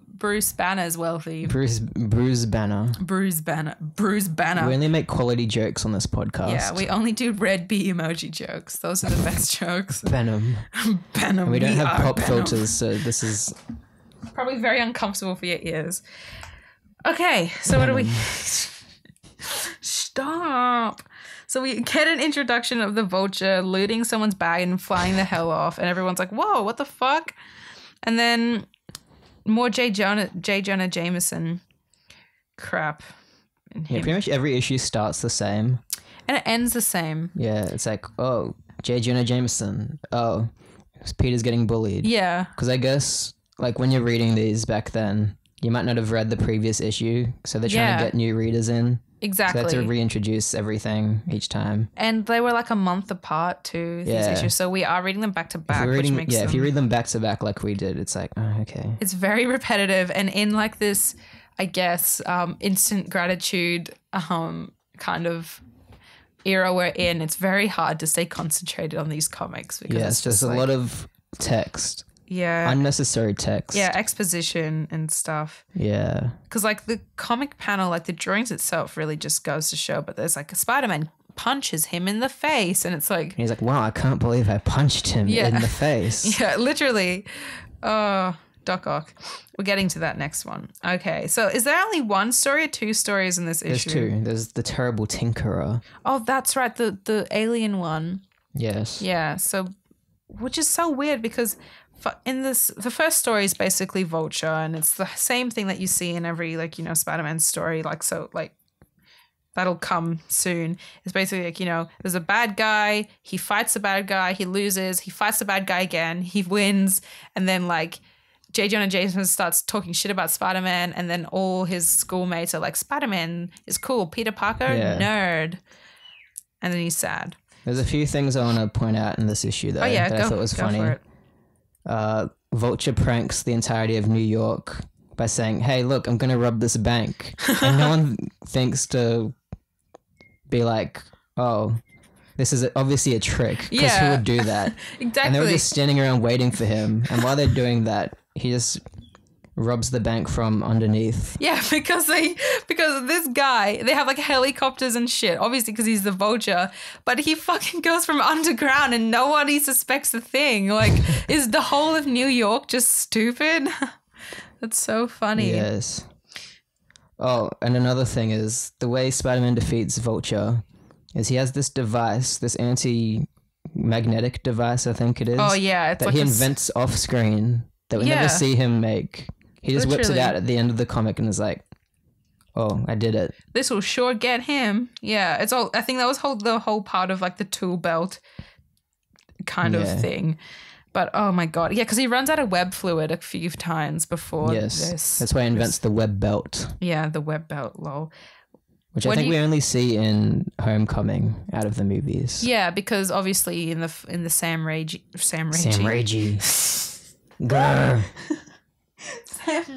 Bruce Banner's wealthy. Bruce Banner. Bruce Banner. We only make quality jokes on this podcast. Yeah, we only do red bee emoji jokes. Those are the best jokes. Venom. Venom. And we don't have pop filters, so this is... probably very uncomfortable for your ears. Okay, so what do we... Stop. So we get an introduction of the Vulture looting someone's bag and flying the hell off, and everyone's like, whoa, what the fuck? And then more J. Jonah Jameson crap. Yeah, pretty much every issue starts the same. And it ends the same. Yeah, it's like, oh, J. Jonah Jameson. Oh, Peter's getting bullied. Yeah. Because I guess, when you're reading these back then, you might not have read the previous issue, so they're trying to get new readers in. Exactly. So they had to reintroduce everything each time. And they were a month apart too, these issues. So we are reading them back to back, which makes them... if you read them back to back like we did, it's like, oh, okay. It's very repetitive. And in this, I guess, instant gratitude kind of era we're in, it's very hard to stay concentrated on these comics. Because it's just a lot of text. Yeah. Unnecessary text. Yeah, exposition and stuff. Yeah. Because the comic panel, the drawings itself really just goes to show, but there's a Spider-Man punches him in the face and it's like... He's like, wow, I can't believe I punched him in the face. Yeah, literally. Oh, Doc Ock. We're getting to that next one. Okay, so is there only one story or 2 stories in this issue? There's 2. There's the terrible Tinkerer. Oh, that's right, the alien one. Yes. Yeah, so... Which is so weird because... In this, the first story is basically Vulture, and it's the same thing that you see in every Spider-Man story. That'll come soon. It's basically there's a bad guy, he fights the bad guy, he loses, he fights the bad guy again, he wins, and then J. Jonah Jameson starts talking shit about Spider-Man, and then all his schoolmates are like, Spider-Man is cool, Peter Parker, nerd, and then he's sad. There's a few things I want to point out in this issue though that I thought was funny. For it. Vulture pranks the entirety of New York by saying, hey, look, I'm going to rob this bank. And no one thinks to be like, oh, this is obviously a trick. Because who would do that? Exactly. And they were just standing around waiting for him. And while they're doing that, he just robs the bank from underneath. Yeah, because this guy, they have helicopters and shit, obviously because he's the Vulture, but he fucking goes from underground and nobody suspects a thing. Is the whole of New York just stupid? That's so funny. Yes. Oh, and another thing is the way Spider-Man defeats Vulture is he has this device, this magnetic device, I think it is. Oh, yeah. It's that like he invents off screen that we never see him make. He just whips it out at the end of the comic and is like, oh, I did it. This will sure get him. Yeah, it's all. I think that was the whole part of like the tool belt kind of thing. But oh my god, yeah, because he runs out of web fluid a few times before this. That's why he invents the web belt. Yeah, the web belt, lol. Which I think we only see in Homecoming out of the movies. Yeah, because obviously in the Sam Raimi. Sam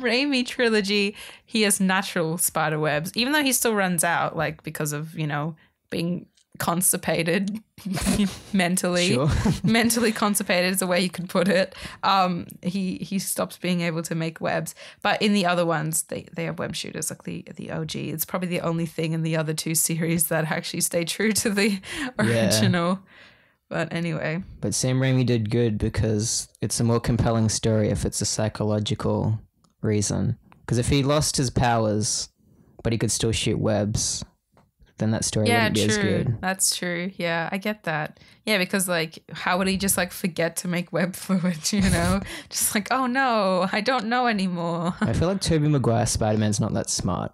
Raimi trilogy, he has natural spider webs, even though he still runs out, like because of, you know, being constipated mentally. Sure. Mentally constipated is the way you could put it. He stops being able to make webs. But in the other ones, they have web shooters, like the OG. It's probably the only thing in the other two series that actually stay true to the original. Yeah. But anyway. But Sam Raimi did good because it's a more compelling story if it's a psychological reason. Because if he lost his powers, but he could still shoot webs, then that story wouldn't be as good. That's true. Yeah, I get that. Yeah, because like, how would he just like forget to make web fluid, you know? Just like, oh no, I don't know anymore. I feel like Tobey Maguire's Spider-Man's not that smart.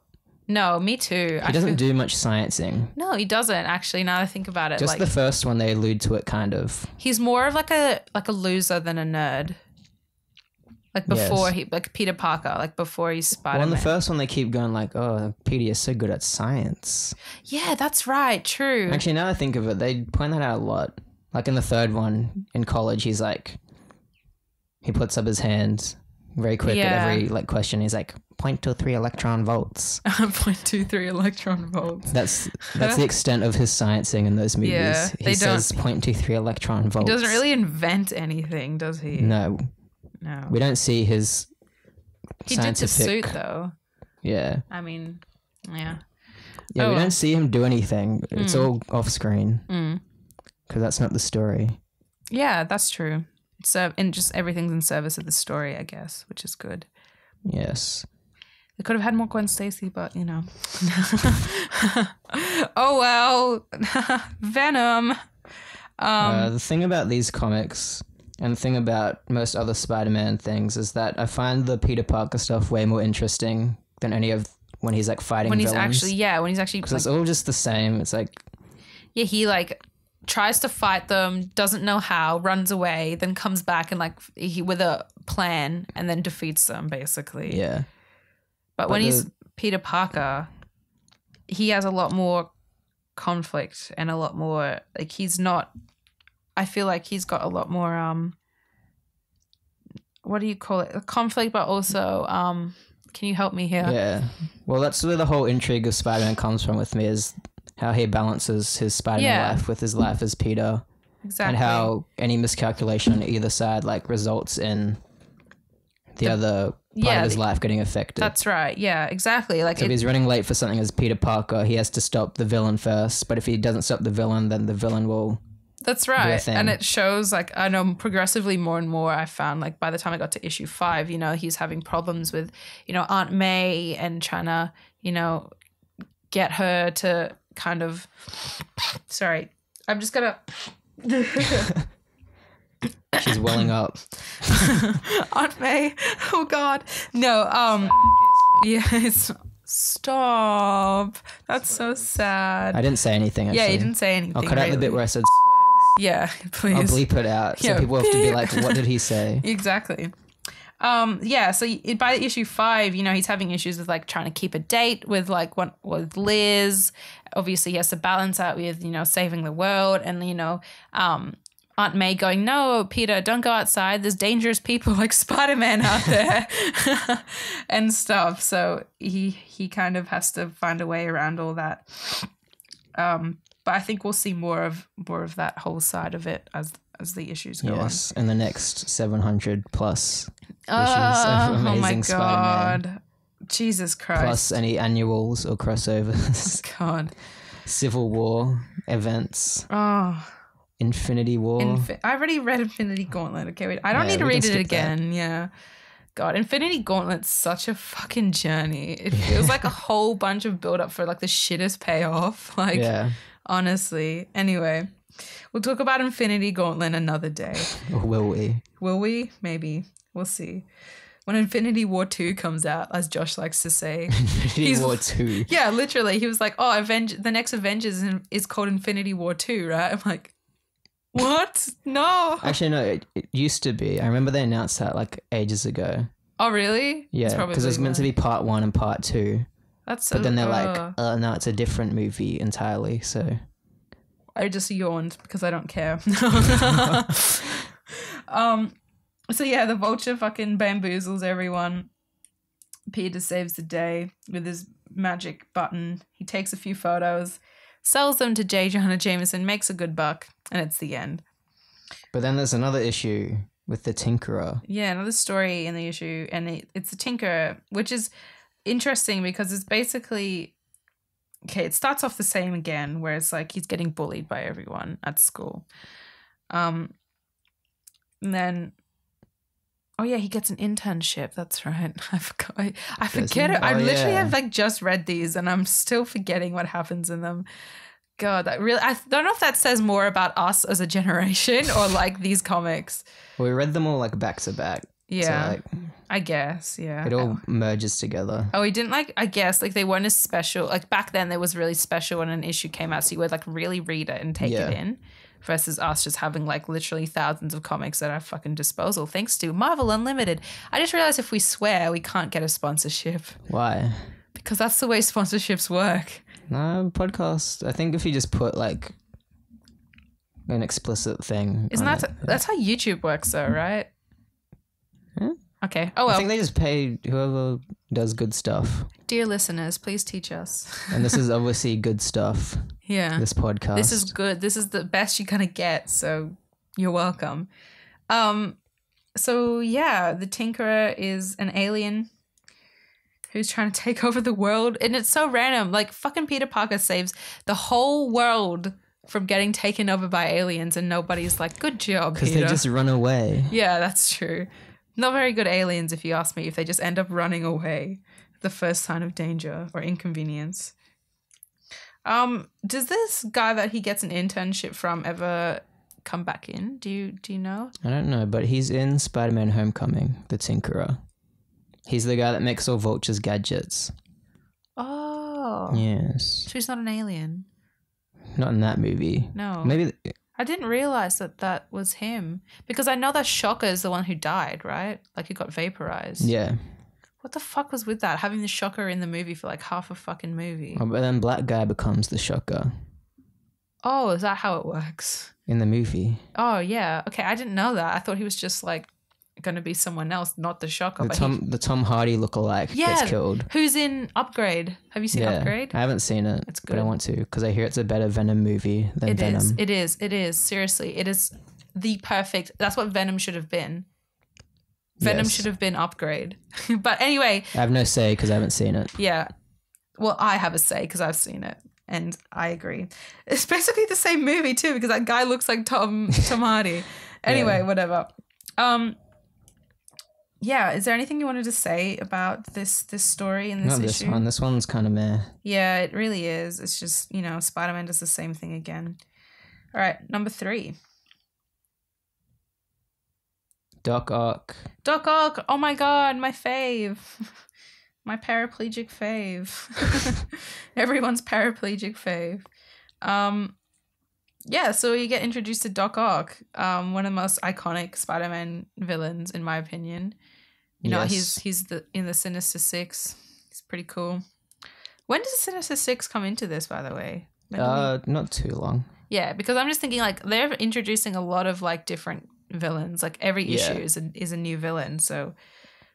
No, me too. He doesn't do much sciencing. No, he doesn't actually, now that I think about it. Just like, the first one, they allude to it kind of. He's more of like a loser than a nerd. Like before like Peter Parker, like before he's Spider-Man. Well, in the first one, they keep going like, oh, Peter is so good at science. Yeah, that's right. True. Actually, now I think of it, they point that out a lot. Like in the third one in college, he's like, he puts up his hand very quick at every like question. He's like, 0.23 electron volts. 0.23 electron volts. That's the extent of his sciencing in those movies. Yeah, he says 0.23 electron volts. He doesn't really invent anything, does he? No. We don't see his scientific... He did the suit, though. Yeah. I mean, yeah. Yeah, we don't see him do anything. It's all off screen. Because that's not the story. Yeah, that's true. And just everything's in service of the story, I guess, which is good. Yes. They could have had more Gwen Stacy, but, you know. Oh, well. Venom. The thing about these comics... And the thing about most other Spider-Man things is that I find the Peter Parker stuff way more interesting than any of when he's like fighting villains. When he's actually because it's all just the same. It's like, yeah, he like tries to fight them, doesn't know how, runs away, then comes back and like with a plan and then defeats them basically. Yeah. But when he's Peter Parker, he has a lot more conflict and a lot more like he's not. I feel like he's got a lot more, what do you call it? Conflict, but also, can you help me here? Yeah. Well, that's where the whole intrigue of Spider-Man comes from with me is how he balances his Spider-Man life with his life as Peter. Exactly. And how any miscalculation on either side, like, results in the other part of his life getting affected. That's right. Yeah, exactly. Like, so if he's running late for something as Peter Parker, he has to stop the villain first. But if he doesn't stop the villain, then the villain will... That's right. And it shows like, I know progressively more and more I found like by the time I got to issue 5, you know, he's having problems with, you know, Aunt May and trying to, you know, get her to kind of, sorry, I'm just going to. She's welling up. Aunt May. Oh God. No. Yes. Stop. That's so sad. I didn't say anything. Actually. Yeah, you didn't say anything. I'll cut out the bit where I said. Yeah, please. I'll bleep it out so people have to be like, what did he say? Exactly. Yeah, so by issue 5, you know, he's having issues with like trying to keep a date with like with Liz. Obviously, he has to balance out with, you know, saving the world and, you know, Aunt May going, no, Peter, don't go outside. There's dangerous people like Spider-Man out there and stuff. So he kind of has to find a way around all that. But I think we'll see more of that whole side of it as the issues go on. Yes, in the next 700 plus issues of Amazing Spider-Man. God. Jesus Christ. Plus any annuals or crossovers. Oh God. Civil War events. Oh. Infinity War. I already read Infinity Gauntlet. Okay, wait. I don't need to read it again. That. Yeah. God, Infinity Gauntlet's such a fucking journey. It feels like a whole bunch of build up for like the shittest payoff. Like, honestly. Anyway, We'll talk about Infinity Gauntlet another day. Or will we? Will we? Maybe. We'll see. When Infinity War 2 comes out, as Josh likes to say. Infinity War 2? Yeah, literally. He was like, oh, the next Avengers is called Infinity War 2, right? I'm like, what? No. Actually, no, it used to be. I remember they announced that like ages ago. Oh, really? Yeah, because it was meant to be part 1 and part 2. That's so... But then they're like, no, it's a different movie entirely, so... I just yawned because I don't care. So yeah, the Vulture fucking bamboozles everyone. Peter saves the day with his magic button. He takes a few photos, sells them to J. Jonah Jameson, makes a good buck, and it's the end. But then there's another issue with the Tinkerer. Yeah, another story in the issue, and it's the Tinkerer, which is interesting because it's basically... Okay, it starts off the same again, where it's like he's getting bullied by everyone at school. And then... Oh, yeah, he gets an internship. That's right. I forgot. I forget it. I literally have like just read these and I'm still forgetting what happens in them. God, I don't know if that says more about us as a generation or like these comics. Well, we read them all like back to back. Yeah, so, like, I guess, yeah. It all merges together. Oh, he didn't like, I guess, like they weren't as special. Like back then there was really special when an issue came out. So you would like really read it and take it in. Versus us just having like literally thousands of comics at our fucking disposal thanks to Marvel Unlimited. I just realized if we swear, we can't get a sponsorship. Why? Because that's the way sponsorships work. No, podcast. I think if you just put like an explicit thing. Isn't that's how YouTube works though, right? Yeah. Okay. Oh well. I think they just pay whoever does good stuff. Dear listeners, please teach us. And this is obviously good stuff. Yeah. This podcast. This is good. This is the best you're gonna get, so you're welcome. So yeah, the Tinkerer is an alien who's trying to take over the world, and it's so random. Like fucking Peter Parker saves the whole world from getting taken over by aliens, and nobody's like, "Good job, Peter." Because they just run away. Yeah, that's true. Not very good aliens, if you ask me, if they just end up running away the first sign of danger or inconvenience. Does this guy that he gets an internship from ever come back in? Do you know? I don't know, but he's in Spider-Man Homecoming, the Tinkerer. He's the guy that makes all Vulture's gadgets. Oh. Yes. So he's not an alien? Not in that movie. No. Maybe... I didn't realize that was him because I know that Shocker is the one who died, right? Like he got vaporized. Yeah. What the fuck was with that? Having the Shocker in the movie for like half a fucking movie. Oh, but then Black Guy becomes the Shocker. Oh, is that how it works? In the movie. Oh, yeah. Okay, I didn't know that. I thought he was just like going to be someone else, not the Shocker. The Tom Hardy lookalike gets killed. Who's in Upgrade? Have you seen Upgrade? I haven't seen it. It's good. But I want to because I hear it's a better Venom movie than Venom. It is. Seriously, it is the perfect. That's what Venom should have been. Venom should have been Upgrade. But anyway. I have no say because I haven't seen it. Yeah. Well, I have a say because I've seen it. And I agree. It's basically the same movie too because that guy looks like Tom Hardy. Anyway, whatever. Yeah, is there anything you wanted to say about this story and this issue? Not this one. This one's kind of meh. Yeah, it really is. It's just, Spider-Man does the same thing again. All right, number 3. Doc Ock. Doc Ock. Oh my God, my fave. My paraplegic fave. Everyone's paraplegic fave. Yeah, so you get introduced to Doc Ock, one of the most iconic Spider-Man villains, in my opinion. You know, he's in the Sinister Six. He's pretty cool. When does the Sinister Six come into this, by the way? Not too long. Yeah, because I'm just thinking like they're introducing a lot of like different villains. Like every issue is a new villain. So,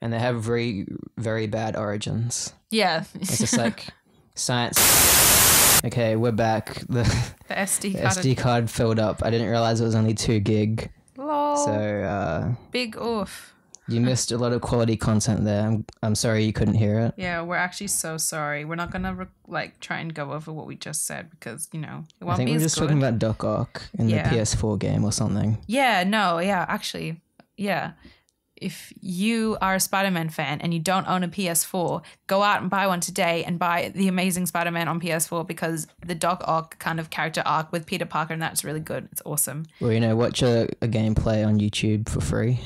and they have very, very bad origins. Yeah, it's just like science. Okay, we're back. The SD card filled up. I didn't realize it was only 2 gig. Lol. So big oof. You missed a lot of quality content there. I'm sorry you couldn't hear it. Yeah, we're actually so sorry. We're not gonna try and go over what we just said because it won't be as good. I think we're just talking about Doc Ock in the PS4 game or something. Yeah, no, yeah, actually, yeah. if you are a Spider-Man fan and you don't own a PS4, go out and buy one today and buy The Amazing Spider-Man on PS4 because the Doc Ock kind of character arc with Peter Parker, and that's really good. It's awesome. Well, watch a gameplay on YouTube for free.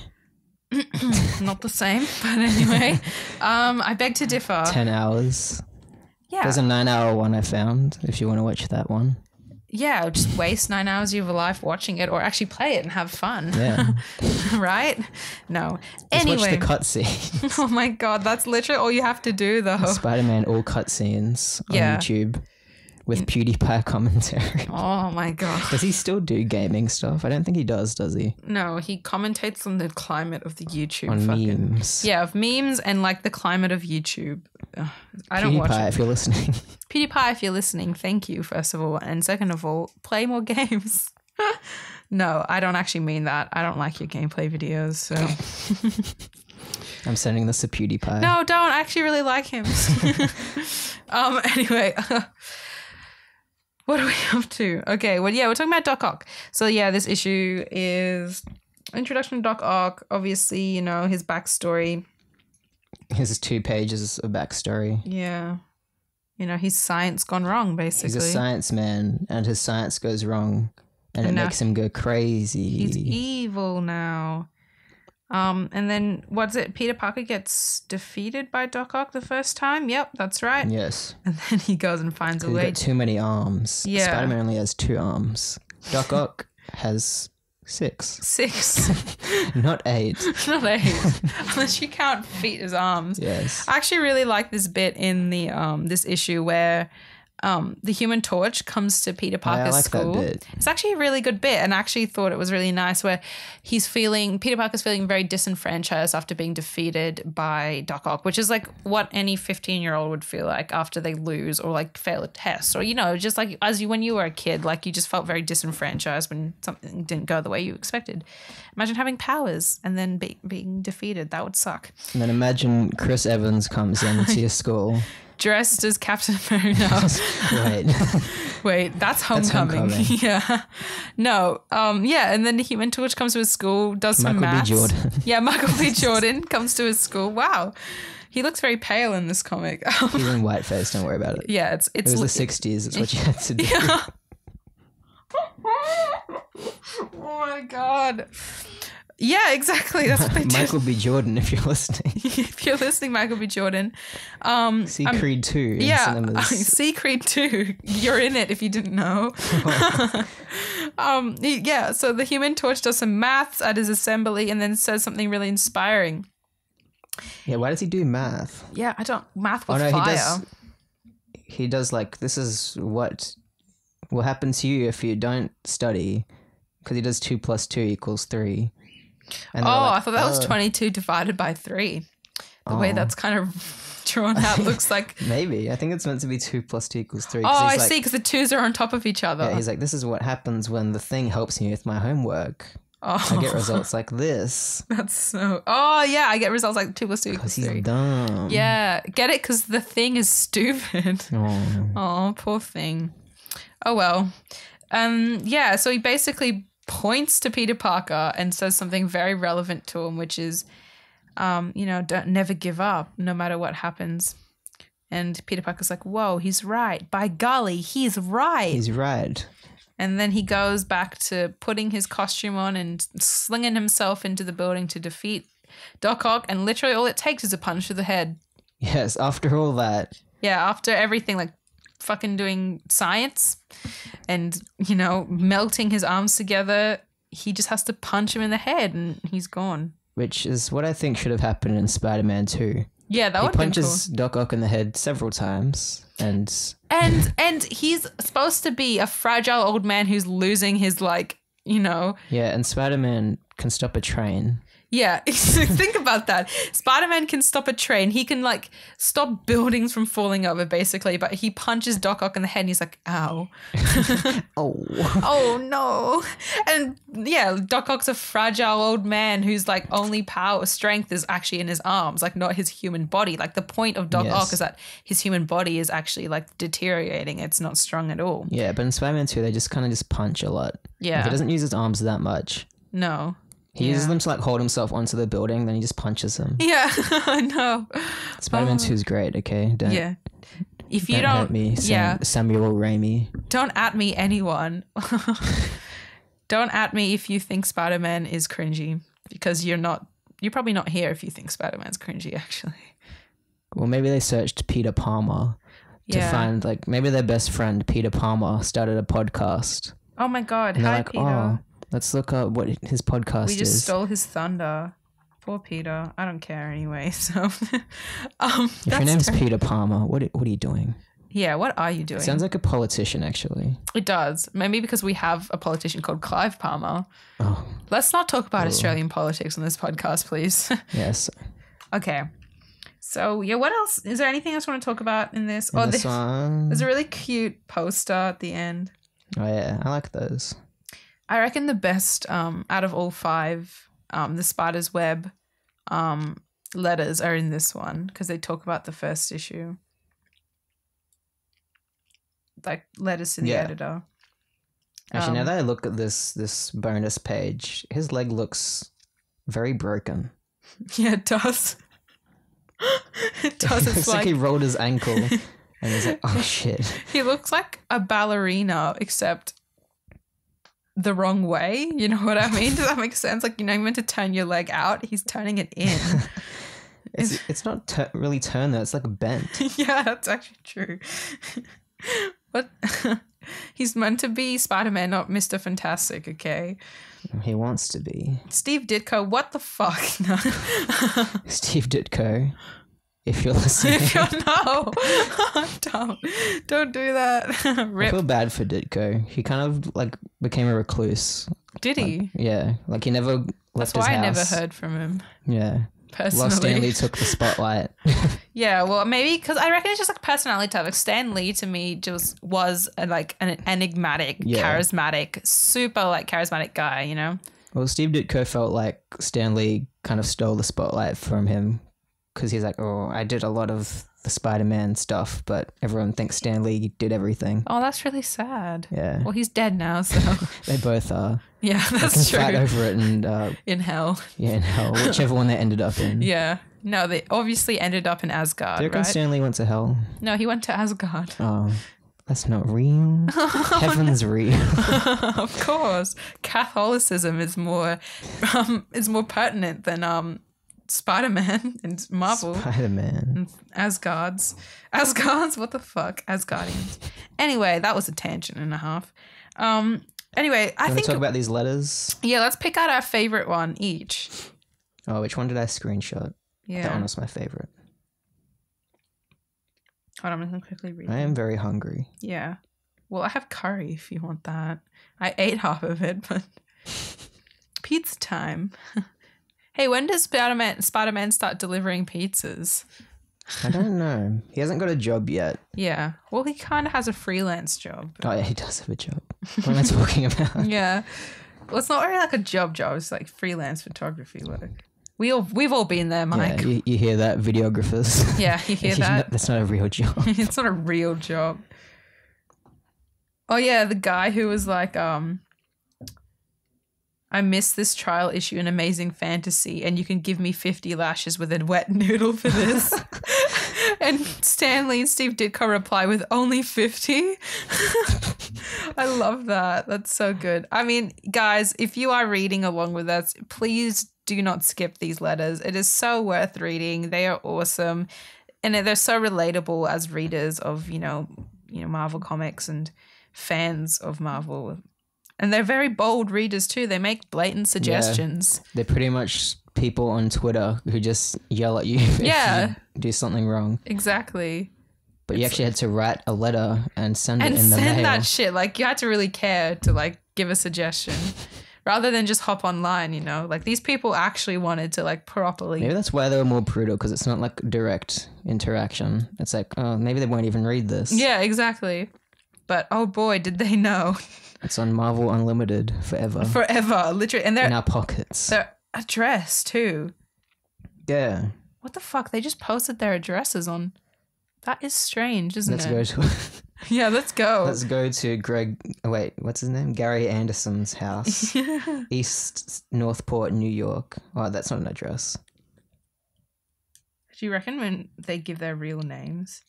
Not the same, but anyway. I beg to differ. 10 hours. Yeah. There's a 9-hour one I found if you want to watch that one. Yeah, just waste 9 hours of your life watching it or actually play it and have fun. Yeah. Right? No. Just anyway. watch the cutscenes. Oh my God, that's literally all you have to do though. Spider-Man all cutscenes on YouTube with PewDiePie commentary. Oh my God. Does he still do gaming stuff? I don't think he does he? No, he commentates on the climate of the YouTube. On memes. Yeah, of memes and like the climate of YouTube. I don't watch it. PewDiePie, if you're listening. PewDiePie, if you're listening, thank you, first of all. And second of all, play more games. No, I don't actually mean that. I don't like your gameplay videos, so... I'm sending this to PewDiePie. No, don't. I actually really like him. Anyway... what are we up to? Okay, well, yeah, we're talking about Doc Ock. So, yeah, this issue is introduction to Doc Ock. Obviously, his backstory. His 2 pages of backstory. Yeah. His science gone wrong, basically. He's a science man, and his science goes wrong, and it makes him go crazy. He's evil now. And then, what's it? Peter Parker gets defeated by Doc Ock the first time? Yep, that's right. Yes. And then he goes and finds a way. He's got too many arms. Yeah. Spider-Man only has 2 arms. Doc Ock has 6. 6. Not 8. Not 8. Unless you count feet as arms. Yes. I actually really like this bit in the this issue where the Human Torch comes to Peter Parker's school. That bit. It's actually a really good bit, and I actually thought it was really nice where Peter Parker's feeling very disenfranchised after being defeated by Doc Ock, which is like what any 15-year-old would feel like after they lose or like fail a test, or just like when you were a kid, like you just felt very disenfranchised when something didn't go the way you expected. Imagine having powers and then being defeated. That would suck. And then imagine Chris Evans comes into your school. Dressed as Captain America. Wait, that's Homecoming. Yeah. No. Yeah, and then the Human Torch comes to his school, does some maths. Michael B. Jordan. Yeah, Michael B. Jordan comes to his school. Wow. He looks very pale in this comic. He's in whiteface, don't worry about it. Yeah, it was the 60s, it's what you had to do. Yeah. Oh my God. Yeah, exactly. That's what they did. Michael B. Jordan, if you're listening. If you're listening, Michael B. Jordan. See Creed 2 in cinemas. See Creed 2. You're in it if you didn't know. Yeah, so the Human Torch does some maths at his assembly and then says something really inspiring. Yeah, why does he do math? Yeah, math with fire. He does like, this is what will happen to you if you don't study, because he does 2 + 2 = 3. And I thought that was 22 divided by 3. The way that's kind of drawn out looks like... Maybe. I think it's meant to be 2 + 2 = 3. Oh, I see, because the 2s are on top of each other. Yeah, he's like, this is what happens when the thing helps me with my homework. Oh. I get results like this. That's so... Oh, yeah, I get results like 2 + 2 = 3. Because he's dumb. Yeah, get it? Because the thing is stupid. Oh, poor thing. Oh, well. Yeah, so he basically points to Peter Parker and says something very relevant to him, which is, don't never give up no matter what happens. And Peter Parker's like, whoa, he's right. By golly, he's right. He's right. And then he goes back to putting his costume on and slinging himself into the building to defeat Doc Ock. And literally all it takes is a punch to the head. Yes, after all that. Yeah, after everything, like fucking doing science and, melting his arms together, he just has to punch him in the head and he's gone. Which is what I think should have happened in Spider-Man 2. Yeah, that would be cool. He punches Doc Ock in the head several times. And he's supposed to be a fragile old man who's losing his, Yeah, and Spider-Man can stop a train. Yeah, think about that. Spider-Man can stop a train. He can, stop buildings from falling over, basically, but he punches Doc Ock in the head and he's like, ow. Oh. Oh, no. And, yeah, Doc Ock's a fragile old man whose, only strength is actually in his arms, not his human body. The point of Doc Ock is that his human body is actually, deteriorating. It's not strong at all. Yeah, but in Spider-Man 2, they just kind of punch a lot. Yeah. He doesn't use his arms that much. No. He uses them to like hold himself onto the building, then he just punches him. Yeah, I know. Spider-Man 2 is great, okay? If you don't hurt me, Samuel Raimi. Don't at me, anyone. Don't at me if you think Spider-Man is cringy, because you're probably not here if you think Spider-Man's cringy, actually. Well, maybe they searched Peter Palmer to find, like, maybe their best friend, Peter Palmer, started a podcast. Oh my God. And hi, like, Peter. Oh, let's look up what his podcast is. We just stole his thunder. Poor Peter. I don't care anyway, so. If your name's Peter Palmer, what are you doing? Yeah, what are you doing? It sounds like a politician, actually. It does. Maybe because we have a politician called Clive Palmer. Oh. Let's not talk about Australian politics on this podcast, please. Yes. Okay. So, yeah, what else? Is there anything else you want to talk about in this? This one. There's a really cute poster at the end. Oh, yeah. I like those. I reckon the best out of all 5, the Spider's Web letters are in this one because they talk about the first issue. Like letters to the editor. Actually, now that I look at this bonus page, his leg looks very broken. Yeah, it does. It does. It's like he rolled his ankle and he's like, oh shit. He looks like a ballerina, except the wrong way. You know what I mean? Does that make sense? Like, you know, you're meant to turn your leg out. He's turning it in. It's not really turned though. It's like bent. Yeah, that's actually true. What? He's meant to be Spider-Man, not Mr. Fantastic, okay? He wants to be. Steve Ditko, what the fuck? No. Steve Ditko, if you're listening. Don't do that. Rip. I feel bad for Ditko. He kind of like became a recluse. Did he? Yeah, like he never left his house. That's why I never heard from him. Yeah. Personally. While Stan Lee took the spotlight. Yeah, well, maybe because I reckon it's just like personality type. Like Stan Lee to me just was like an enigmatic, charismatic, super like charismatic guy, you know? Well, Steve Ditko felt like Stan Lee kind of stole the spotlight from him because he's like, oh, I did a lot of the Spider-Man stuff, but everyone thinks Stan Lee did everything. Oh, that's really sad. Yeah. Well, he's dead now, so. They both are. Yeah, that's true. Fight over it and in hell. Yeah, in hell, whichever one they ended up in. Yeah. No, they obviously ended up in Asgard, Do you reckon right? Stan Lee went to hell? No, he went to Asgard. Oh, that's not real. Heaven's real. Of course. Catholicism is more pertinent than Spider-Man and Marvel. Spider-Man. And Asgards, what the fuck? Asgardians. Anyway, that was a tangent and a half. Anyway, I think... talk about these letters? Yeah, let's pick out our favorite one each. Oh, which one did I screenshot? Yeah. That one was my favorite. Hold on, I'm going to quickly read I am very hungry. Yeah. Well, I have curry if you want that. I ate half of it, but... Pizza time. Hey, when does Spider-Man start delivering pizzas? I don't know. He hasn't got a job yet. Yeah. Well, he kind of has a freelance job. Oh, yeah, he does have a job. What am I talking about? Yeah. Well, it's not really like a job. It's like freelance photography work. We've all been there, Mike. Yeah, you hear that, videographers? Yeah, you hear that? That's not a real job. It's not a real job. Oh, yeah, the guy who was like, I missed this trial issue in Amazing Fantasy, and you can give me 50 lashes with a wet noodle for this. And Stan Lee and Steve Ditko reply with only 50. I love that. That's so good. I mean, guys, if you are reading along with us, please do not skip these letters. It is so worth reading. They are awesome. And they're so relatable as readers of, you know, Marvel comics and fans of Marvel. And they're very bold readers too. They make blatant suggestions. Yeah, they're pretty much people on Twitter who just yell at you if you do something wrong. Exactly. But you actually had to write a letter and send it in the mail. And send that shit. Like, you had to really care to, like, give a suggestion. Rather than just hop online, you know? Like, these people actually wanted to, like, properly... Maybe that's why they were more brutal, because it's not, like, direct interaction. It's like, oh, maybe they won't even read this. Yeah, exactly. But, oh boy, did they know. It's on Marvel Unlimited forever. Forever, literally. And they're... in our pockets. Their address, too. Yeah. What the fuck? They just posted their addresses on That is strange, isn't it? Let's go to... Yeah, let's go. Let's go to what's his name? Gary Anderson's house. East Northport, New York. Oh, that's not an address. Do you reckon when they give their real names?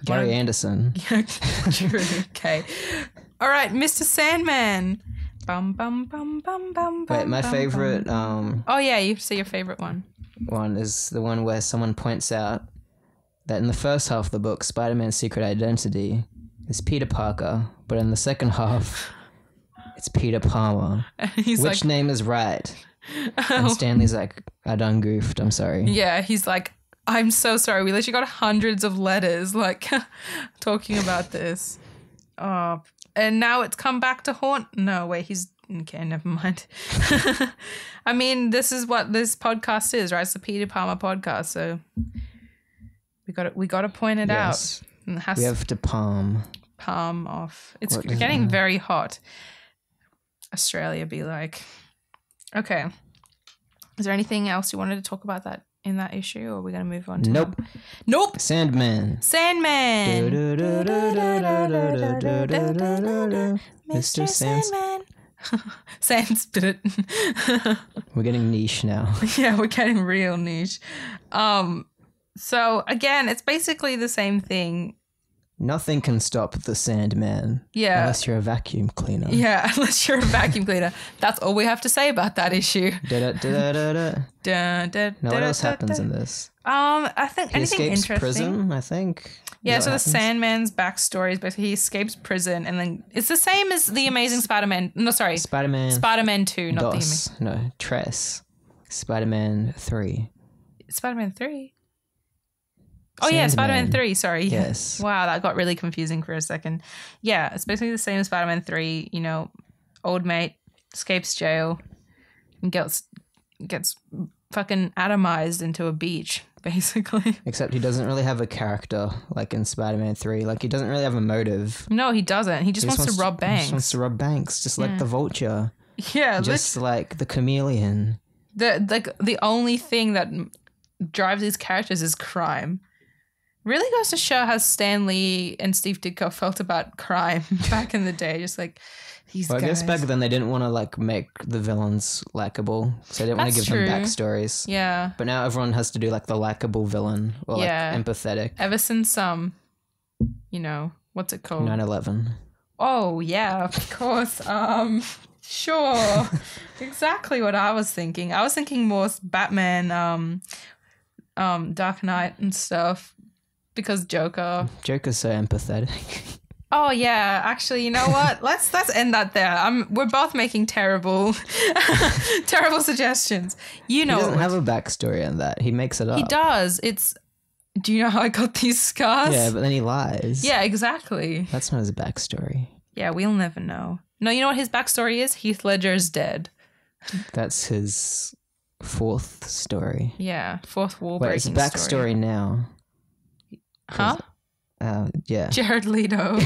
Gary Anderson. Yeah, true. Okay. All right, Mr. Sandman. Bum, bum, bum, bum, bum, Wait, my favorite... Oh, yeah, you say your favorite one. One is the one where someone points out that in the first half of the book, Spider-Man's secret identity is Peter Parker, but in the second half, it's Peter Palmer. Which name is right? And Stanley's like, I done goofed, I'm sorry. Yeah, he's like, I'm so sorry. We literally got hundreds of letters, like, talking about this. Oh, and now it's come back to haunt. No, wait, okay, never mind. I mean, this is what this podcast is, right? It's the Peter Palmer podcast, so... We got to point it out. We have to palm off. It's getting very hot. Australia be like, okay. Is there anything else you wanted to talk about that in that issue, or are we going to move on to Nope. Sandman. Mr. Sandman. Sand spit it. We're getting niche now. Yeah, we're getting real niche. So, again, it's basically the same thing. Nothing can stop the Sandman. Yeah. Unless you're a vacuum cleaner. Yeah, unless you're a vacuum cleaner. That's all we have to say about that issue. Now, what else happens in this? I think he anything escapes interesting. Prison, I think. Yeah, so the Sandman's backstory is basically he escapes prison, and then it's the same as the Amazing Spider-Man. No, sorry. Spider-Man 2, not the Amazing. No, Tress. Spider-Man 3. Spider-Man 3? Oh, yeah, Spider-Man 3, sorry. Yes. Wow, that got really confusing for a second. Yeah, it's basically the same as Spider-Man 3. You know, old mate escapes jail and gets fucking atomized into a beach, basically. Except he doesn't really have a character like in Spider-Man 3. Like, he doesn't really have a motive. No, he doesn't. He just wants to rob banks. He just wants to rob banks, just like the Vulture. Yeah. Just like the Chameleon. The only thing that drives these characters is crime. Really goes to show how Stan Lee and Steve Ditko felt about crime back in the day. Just like these guys. I guess back then they didn't want to like make the villains likable, so they didn't want to give them backstories. Yeah. But now everyone has to do like the likable villain or like empathetic. Ever since what's it called? 9/11. Oh yeah, of course. Sure. Exactly what I was thinking. I was thinking more Batman, Dark Knight and stuff. Because Joker's so empathetic. Oh yeah, actually, you know what? Let's end that there. We're both making terrible suggestions. You know, he doesn't have a backstory in that. He makes it up. He does. Do you know how I got these scars? Yeah, but then he lies. Yeah, exactly. That's not his backstory. Yeah, we'll never know. No, you know what his backstory is? Heath Ledger's dead. That's his fourth story. Yeah, fourth wall breaking story. His backstory now. Huh? Yeah. Jared Leto.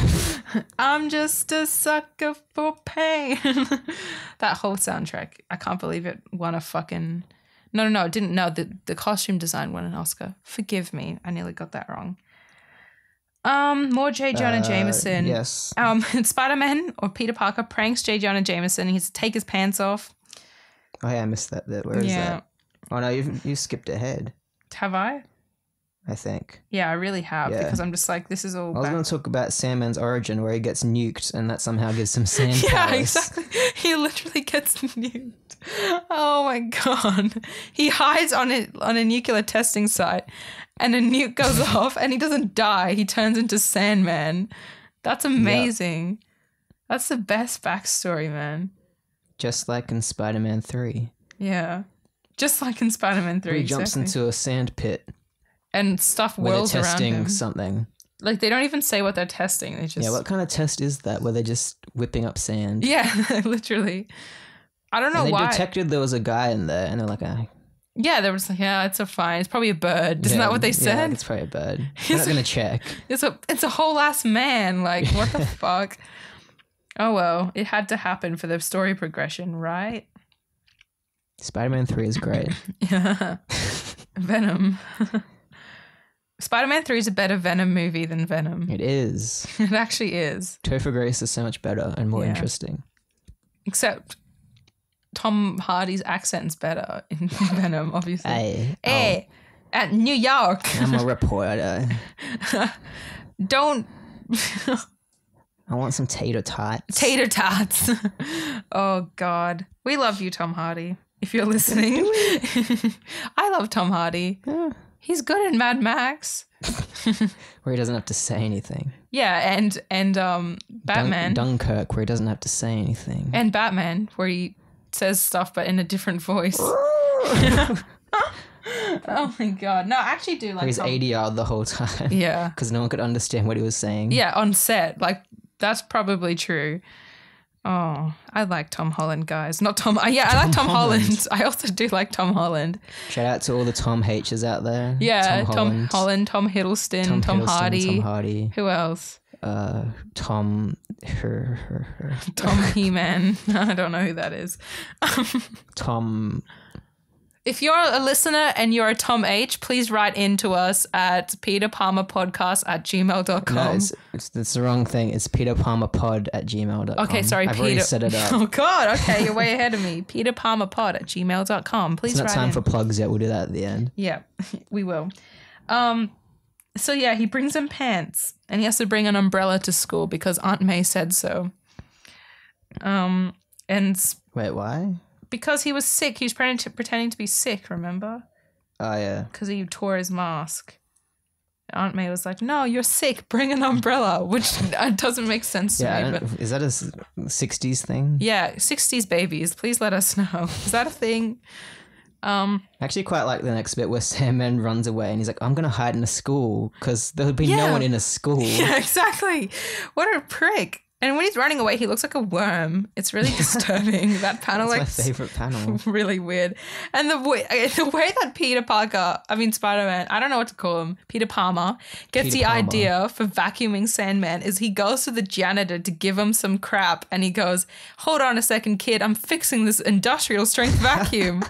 I'm just a sucker for pain. That whole soundtrack. I can't believe it won a fucking... No, it didn't. No, the costume design won an Oscar. Forgive me. I nearly got that wrong. More J. Jonah Jameson. Yes. Spider-Man or Peter Parker pranks J. Jonah Jameson. He has to take his pants off. Oh, yeah, I missed that bit. Where is that? Oh, no, you skipped ahead. Have I? I think. Yeah, I really have, because I'm just like, this is all... I was going to talk about Sandman's origin, where he gets nuked, and that somehow gives him sand powers. Yeah, exactly. He literally gets nuked. Oh my god. He hides on a nuclear testing site, and a nuke goes off, and he doesn't die. He turns into Sandman. That's amazing. Yep. That's the best backstory, man. Just like in Spider-Man 3. Yeah. Just like in Spider-Man 3. He jumps into a sand pit. And stuff whirls around him. They're testing something. Like, they don't even say what they're testing. They just... Yeah, what kind of test is that where they're just whipping up sand? Yeah, literally. I don't know why. They detected there was a guy in there, and they're like, Yeah, they were just like, yeah, it's fine. It's probably a bird. Isn't that what they said? Yeah, it's probably a bird. We're not going to check. It's a whole-ass man. Like, what the fuck? Oh, well, it had to happen for the story progression, right? Spider-Man 3 is great. Yeah. Venom. Spider-Man 3 is a better Venom movie than Venom. It is. It actually is. Topher Grace is so much better and more interesting. Except Tom Hardy's accent's better in Venom, obviously. Hey, at New York. I'm a reporter. Don't... I want some tater tots. Tater tots. Oh, God. We love you, Tom Hardy, if you're listening. I love Tom Hardy. Yeah. He's good in Mad Max. Where he doesn't have to say anything. Yeah, and Batman. Dunkirk, where he doesn't have to say anything. And Batman, where he says stuff but in a different voice. Oh my God. No, I actually do like He's ADR the whole time. Yeah. Because no one could understand what he was saying. Yeah, on set. Like, that's probably true. Oh, I like Tom Holland, guys. Not Tom. I like Tom Holland. I also do like Tom Holland. Shout out to all the Tom H's out there. Yeah, Tom Holland, Tom Hiddleston, Tom Hardy. Who else? Tom He-Man. I don't know who that is. Tom. If you're a listener and you're a Tom H, please write in to us at peterpalmerpodcast@gmail.com. No, it's the wrong thing. It's peterpalmerpod@gmail.com. Okay, sorry, I've already set it up. Oh, God. Okay, you're way ahead of me. peterpalmerpod@gmail.com. Please write in. It's not time for plugs yet. We'll do that at the end. Yeah, we will. So, yeah, he brings him pants and he has to bring an umbrella to school because Aunt May said so. And wait, why? Because he was sick. He was pretending to be sick, remember? Oh, yeah. Because he tore his mask. Aunt May was like, no, you're sick. Bring an umbrella, which doesn't make sense to me. But is that a 60s thing? Yeah, 60s babies. Please let us know. Is that a thing? I actually quite like the next bit where Sandman runs away and he's like, I'm going to hide in a school because there would be no one in a school. Yeah, exactly. What a prick. And when he's running away, he looks like a worm. It's really disturbing. That panel, That's my favorite panel. Really weird. And the way that Spider-Man, I don't know what to call him, Peter Palmer, gets the idea for vacuuming Sandman is he goes to the janitor to give him some crap and he goes, hold on a second, kid, I'm fixing this industrial strength vacuum.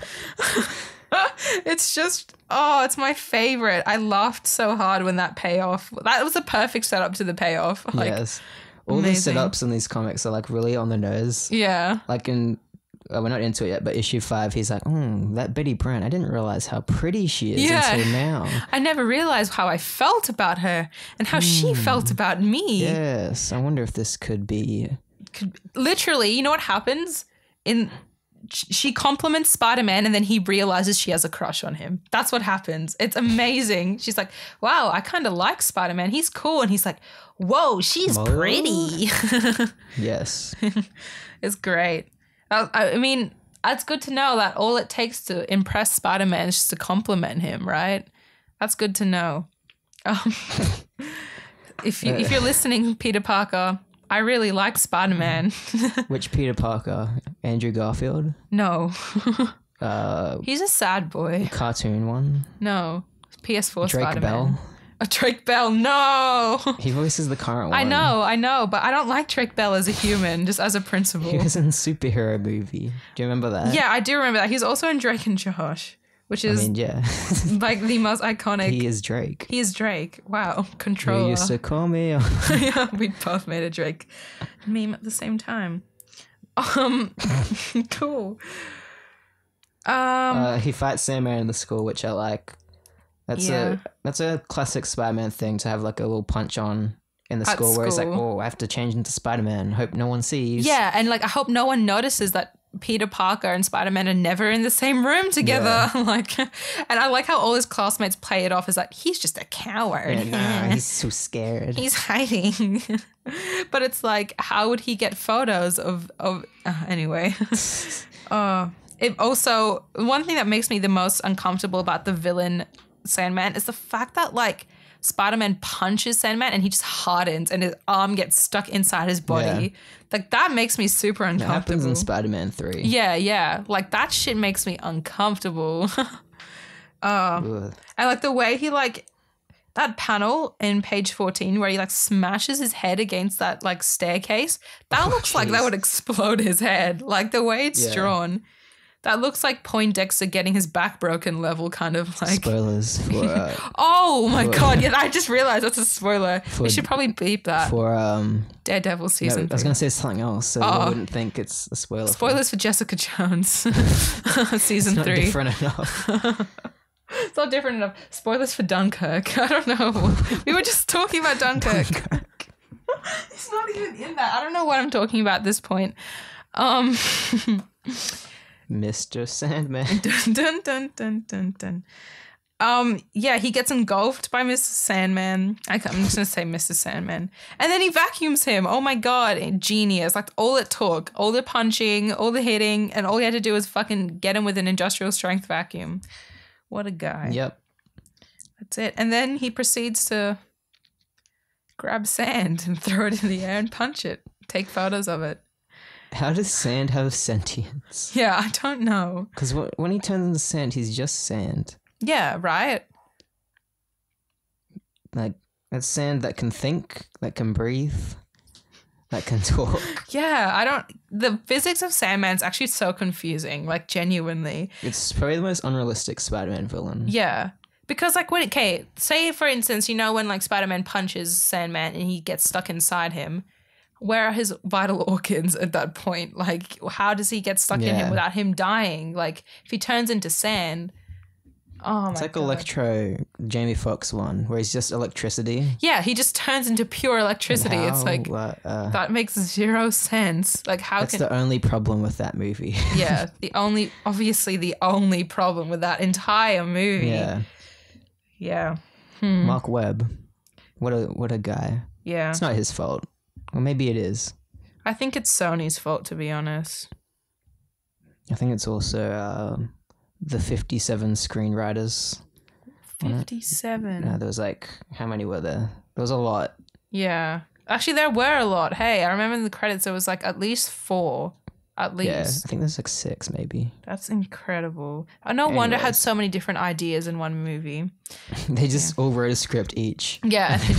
It's just, it's my favorite. I laughed so hard when that payoff. That was a perfect setup to the payoff. Yes. All amazing. the setups in these comics are like really on the nose. Yeah. Like we're not into it yet, but issue 5, he's like, that Betty Brant, I didn't realize how pretty she is until now. I never realized how I felt about her and how she felt about me. Yes. I wonder if this could be. Literally, you know what happens? She compliments Spider-Man and then he realizes she has a crush on him. That's what happens. It's amazing. She's like, wow, I kind of like Spider-Man. He's cool. And he's like, whoa, she's pretty. Yes. It's great. I mean, it's good to know that all it takes to impress Spider-Man is just to compliment him, right? That's good to know. If you're listening, Peter Parker, I really like Spider-Man. Which Peter Parker? Andrew Garfield? No. He's a sad boy. The cartoon one? No. PS4 Drake Spider-Man. Bell? Drake Bell, no. He voices the current one. I know, but I don't like Drake Bell as a human, just as a principal. He was in a superhero movie. Do you remember that? Yeah, I do remember that. He's also in Drake and Josh, which is like the most iconic. He is Drake. He is Drake. Wow, controller. You used to call me. Yeah, we both made a Drake meme at the same time. Cool. He fights Sandman in the school, which I like. That's a classic Spider-Man thing to have like a little punch on in the school where he's like, I have to change into Spider-Man. Hope no one sees. Yeah, and like I hope no one notices that Peter Parker and Spider-Man are never in the same room together. Yeah. And I like how all his classmates play it off as like, he's just a coward. Yeah, he's so scared. He's hiding. But it's like, how would he get photos of anyway. It also, one thing that makes me the most uncomfortable about the villain Sandman is the fact that like Spider-Man punches Sandman and he just hardens and his arm gets stuck inside his body. Yeah. Like that makes me super uncomfortable. That happens in Spider-Man 3. Yeah. Like that shit makes me uncomfortable. And like the way he like that panel in page 14 where he like smashes his head against that like staircase, that looks like that would explode his head. Like the way it's drawn. That looks like Poindexter getting his back broken level, kind of like. Spoilers for. Oh my god! Yeah, I just realized that's a spoiler. We should probably beep that for Daredevil season. I was gonna say something else, so I wouldn't think it's a spoiler. Spoilers for Jessica Jones, season 3. Not different enough. It's not different enough. Spoilers for Dunkirk. I don't know. We were just talking about Dunkirk. It's not even in that. I don't know what I'm talking about at this point. Mr. Sandman. Dun, dun, dun, dun, dun, dun. Yeah, he gets engulfed by Mr. Sandman. I'm just gonna say Mr. Sandman. And then he vacuums him. Oh my god, genius. Like all it took, all the punching, all the hitting, and all he had to do was fucking get him with an industrial strength vacuum. What a guy. Yep. That's it. And then he proceeds to grab sand and throw it in the air and punch it. Take photos of it. How does sand have sentience? Yeah, I don't know. Because when he turns into sand, he's just sand. Yeah, right? Like, that's sand that can think, that can breathe, that can talk. Yeah, the physics of Sandman's actually so confusing, like genuinely. It's probably the most unrealistic Spider-Man villain. Yeah. Because like say for instance, when like Spider-Man punches Sandman and he gets stuck inside him, where are his vital organs at that point? Like, how does he get stuck in him without him dying? Like, if he turns into sand, oh my god. It's like Electro, Jamie Foxx one, where he's just electricity. Yeah, he just turns into pure electricity. It's like, that makes zero sense. Like, that's the only problem with that movie. Yeah, obviously the only problem with that entire movie. Yeah. Yeah. Mark Webb. What a guy. Yeah. It's not his fault. Well, maybe it is. I think it's Sony's fault, to be honest. I think it's also the 57 screenwriters. 57? No, there was like, how many were there? There was a lot. Yeah. Actually, there were a lot. Hey, I remember in the credits there was like at least 4. At least. Yeah, I think there's like 6 maybe. That's incredible. No wonder it had so many different ideas in one movie. They just all wrote a script each. Yeah, and they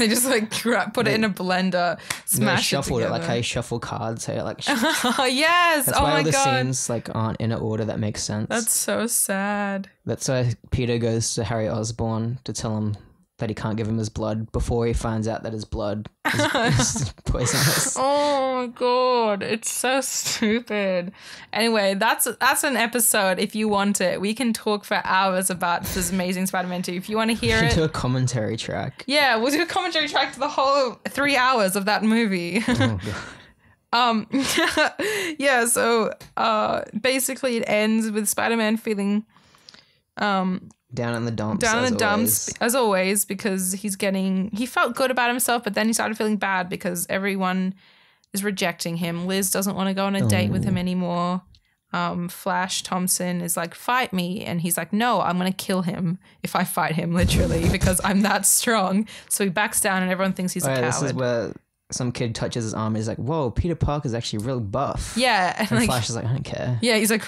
just like put it in a blender, smash it together. It like how you shuffle cards. So like yes, that's why all the scenes like aren't in an order that makes sense. That's so sad. That's why Peter goes to Harry Osborn to tell him that he can't give him his blood before he finds out that his blood is poisonous. Oh my god, it's so stupid. Anyway, that's an episode. If you want it, we can talk for hours about this Amazing Spider-Man 2. If you want to hear it, do a commentary track. Yeah, we'll do a commentary track to the whole 3 hours of that movie. Oh god. Yeah. So basically, it ends with Spider-Man feeling down in the dumps. As always, because he felt good about himself, but then he started feeling bad because everyone is rejecting him. Liz doesn't want to go on a date with him anymore. Flash Thompson is like, fight me. And he's like, no, I'm going to kill him if I fight him, literally, because I'm that strong. So he backs down and everyone thinks he's a coward. This is where some kid touches his arm and he's like, whoa, Peter Parker's actually really buff. Yeah. And like, Flash is like, I don't care. Yeah, he's like,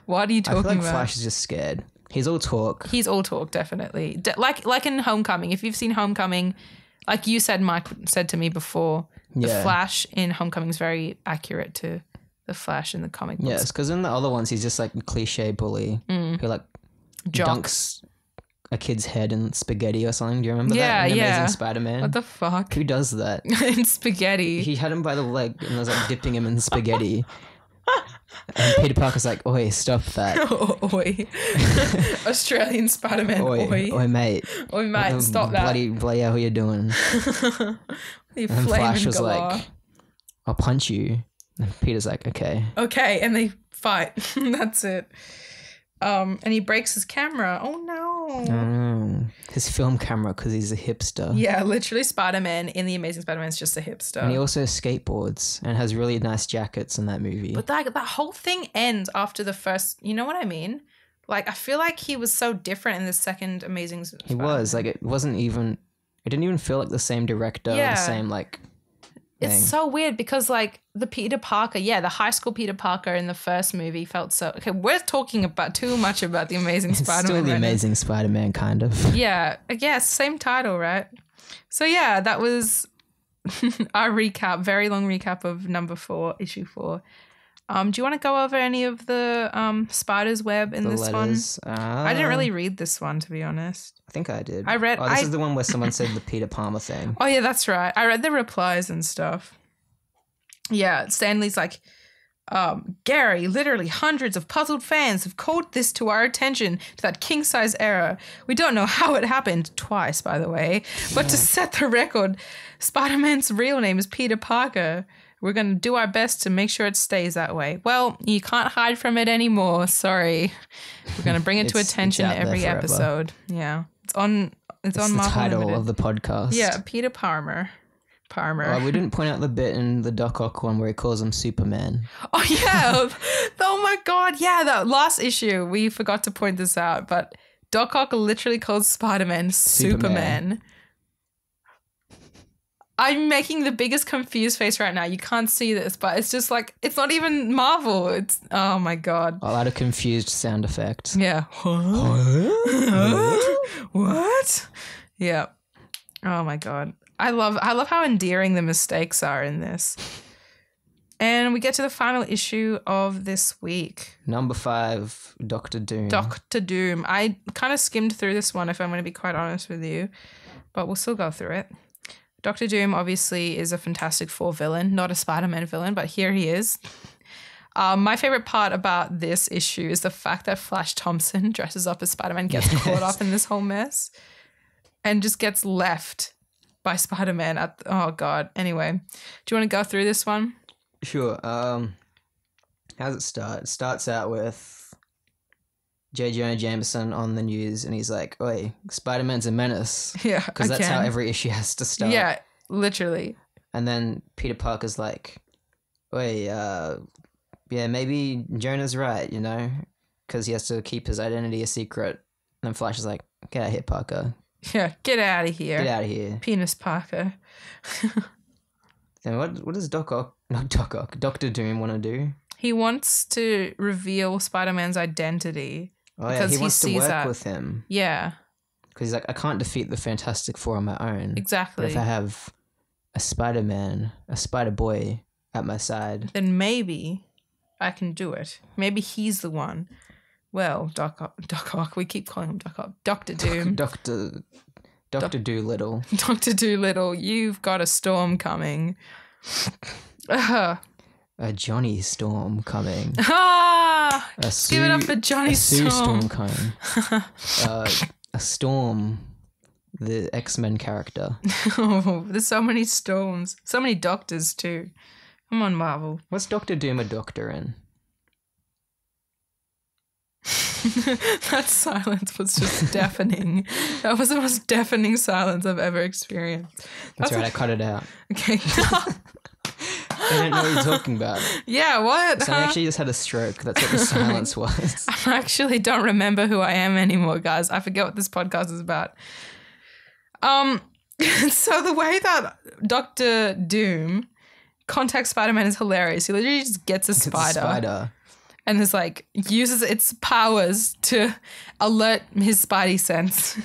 what are you talking about? I feel like Flash is just scared. He's all talk. He's all talk, definitely. Like in Homecoming. If you've seen Homecoming, like you said, Mike said to me before, the Flash in Homecoming is very accurate to the Flash in the comic books. Yes, because in the other ones, he's just like a cliche bully who like dunks a kid's head in spaghetti or something. Do you remember that? In Amazing Spider-Man? What the fuck? Who does that? In spaghetti. He had him by the leg and was like dipping him in spaghetti. And Peter Parker's like, oi, stop that. Oi. Australian Spider-Man, oi. Oi, mate. Oi, mate, stop that. Bloody hell, what are you doing? And Flash was like, I'll punch you. And Peter's like, okay. Okay, and they fight. That's it. And he breaks his camera. Oh no. His film camera, because he's a hipster. Yeah, literally Spider-Man in The Amazing Spider-Man is just a hipster. And he also skateboards and has really nice jackets in that movie. But that whole thing ends after the first, you know what I mean? Like, I feel like he was so different in the second Amazing Spider-Man. He was. Like, it didn't even feel like the same director or the same, like, It's so weird because, like, the Peter Parker, the high school Peter Parker in the first movie felt so... Okay, we're talking about too much about The Amazing Spider-Man. It's still The Amazing Spider-Man, kind of. Yeah, same title, right? So, that was our recap, very long recap of issue 4. Do you want to go over any of the spider's web in this letters? One? I didn't really read this one, to be honest. I think I did. This is the one where someone said the Peter Palmer thing. Oh, yeah, that's right. I read the replies and stuff. Yeah, Stanley's like, Gary, literally hundreds of puzzled fans have called this to our attention to that king-size error. We don't know how it happened, twice, by the way, but to set the record, Spider-Man's real name is Peter Parker. We're going to do our best to make sure it stays that way. Well, you can't hide from it anymore. Sorry. We're going to bring it to attention every episode. Yeah. It's on Marvel the title Limited. Of the podcast. Yeah, Peter Palmer. Oh, we didn't point out the bit in the Doc Ock one where he calls him Superman. Oh, yeah. Oh, my God. Yeah, that last issue, we forgot to point this out, but Doc Ock literally calls Spider-Man Superman. I'm making the biggest confused face right now. You can't see this, but it's just like, it's not even Marvel. It's, oh my God. A lot of confused sound effects. Yeah. What? Yeah. Oh my God. I love how endearing the mistakes are in this. And we get to the final issue of this week. Number 5, Dr. Doom. Dr. Doom. I kind of skimmed through this one, if I'm going to be quite honest with you, but we'll still go through it. Dr. Doom obviously is a Fantastic Four villain, not a Spider-Man villain, but here he is. My favorite part about this issue is the fact that Flash Thompson dresses up as Spider-Man, gets caught up in this whole mess, and just gets left by Spider-Man oh God. Anyway, do you want to go through this one? Sure. How's it start? It starts out with J. Jonah Jameson on the news, and he's like, "Oi, Spider-Man's a menace." Yeah, because that's how every issue has to start. Yeah, literally. And then Peter Parker's like, "Oi, yeah, maybe Jonah's right, you know, because he has to keep his identity a secret." And then Flash is like, "Get out of here, Parker." Yeah, get out of here. Get out of here. Penis Parker. Then what does Dr. Doom want to do? He wants to reveal Spider-Man's identity. Oh, yeah, he wants to work with him. Yeah. Because he's like, I can't defeat the Fantastic Four on my own. Exactly. But if I have a Spider-Man, a Spider-Boy at my side, then maybe I can do it. Maybe he's the one. Well, Doc Ock, we keep calling him Doc Ock. Dr. Doom. Dr. Doolittle. Dr. Doolittle, you've got a storm coming. A Johnny Storm coming. Give it up for Johnny Storm. A Sue Storm coming. A Storm, the X-Men character. Oh, there's so many storms. So many doctors too. Come on, Marvel. What's Dr. Doom a doctor in? That silence was just deafening. That was the most deafening silence I've ever experienced. That's right, I cut it out. Okay. I don't know what you're talking about. Yeah, what? So I actually just had a stroke. That's what the silence was. I actually don't remember who I am anymore, guys. I forget what this podcast is about. So the way that Dr. Doom contacts Spider-Man is hilarious. He literally just gets a spider. And is like, uses its powers to alert his spidey sense.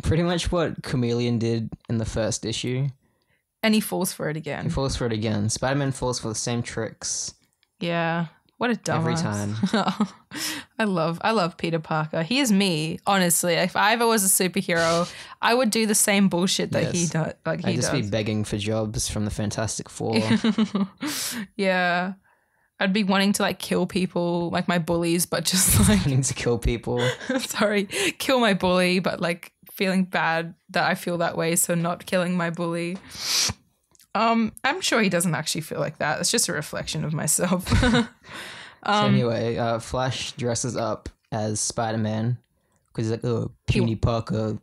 Pretty much what Chameleon did in the first issue. And he falls for it again. Spider-Man falls for the same tricks. Yeah. What a dumbass. Every time. I love Peter Parker. He is me, honestly. If I ever was a superhero, I would do the same bullshit that he does. I'd just be begging for jobs from the Fantastic Four. Yeah. I'd be wanting to like kill people, like my bullies, but just like wanting to kill people. Sorry, kill my bully, but like feeling bad that I feel that way, so not killing my bully. I'm sure he doesn't actually feel like that. It's just a reflection of myself. So anyway, Flash dresses up as Spider-Man because he's like, oh, puny Parker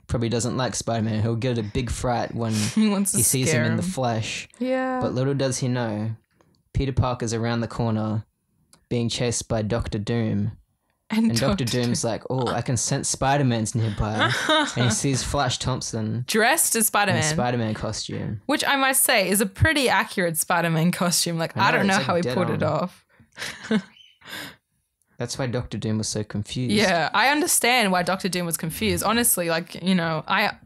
probably doesn't like Spider-Man. He'll get a big fright when he sees him in the flesh. Yeah. But little does he know, Peter Parker's around the corner being chased by Dr. Doom. And Dr. Doom's like, oh, I can sense Spider-Man's nearby. And he sees Flash Thompson. Dressed as Spider-Man. In a Spider-Man costume. Which I must say is a pretty accurate Spider-Man costume. Like, I don't know how he pulled it off. That's why Dr. Doom was so confused. Yeah, I understand why Dr. Doom was confused. Honestly, like, you know, I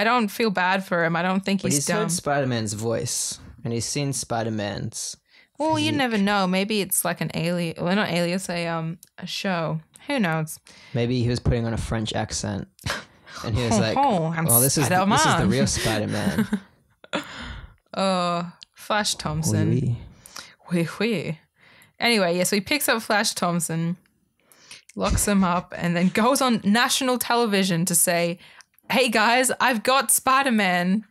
don't feel bad for him. I don't think he's dumb. He's heard Spider-Man's voice. And he's seen Spider-Man's Well, physique. you never know. Maybe it's like an alien. Well, not alias, a show. Who knows? Maybe he was putting on a French accent, and he was like, "Oh, this is the real Spider-Man." Flash Thompson. Oui. Anyway, so he picks up Flash Thompson, locks him up, and then goes on national television to say, "Hey guys, I've got Spider-Man.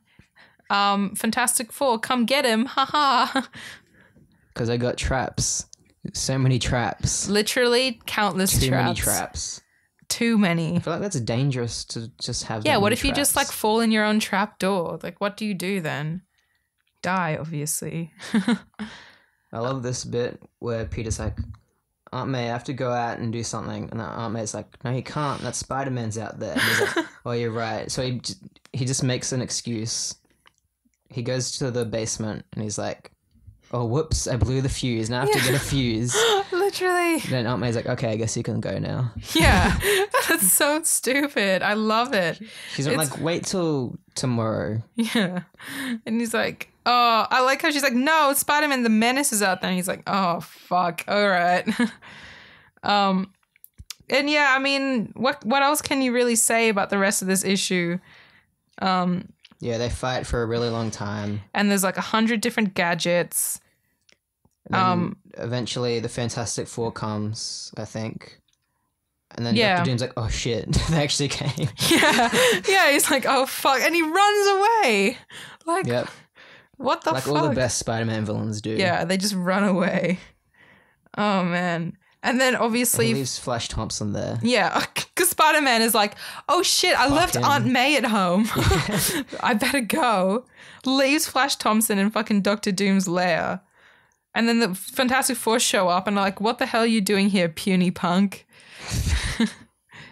Fantastic Four, come get him, haha." Because I got traps. So many traps. Literally countless Too traps. many traps. Too many. I feel like that's dangerous to just have. Yeah, what if you just like fall in your own trap door? Like, what do you do then? Die, obviously. I love this bit where Peter's like, "Aunt May, I have to go out and do something," and Aunt May's like, "No, you can't. That Spider-Man's out there." And he's like, "Oh, you're right." So he just makes an excuse. He goes to the basement and he's like, "Oh, whoops, I blew the fuse. Now I have to get a fuse." Literally. Then Aunt May's like, "Okay, I guess you can go now." Yeah, that's so stupid. I love it. She's like, "Wait till tomorrow." Yeah. And he's like, "Oh," I like how she's like, "No, Spider-Man, the Menace is out there." And he's like, "Oh, fuck. All right." And yeah, I mean, what else can you really say about the rest of this issue? Yeah, they fight for a really long time. And there's like 100 different gadgets. Eventually the Fantastic Four comes, I think. And then Dr. Doom's like, "Oh shit, they actually came." Yeah, he's like, "Oh fuck," and he runs away. Like, yep. What the fuck? Like all the best Spider-Man villains do. Yeah, they just run away. Oh man. And then obviously... He leaves Flash Thompson there. Yeah, because Spider-Man is like, "Oh shit, I left Aunt May at home. I better go." Leaves Flash Thompson in fucking Dr. Doom's lair. And then the Fantastic Four show up and are like, "What the hell are you doing here, puny punk?" And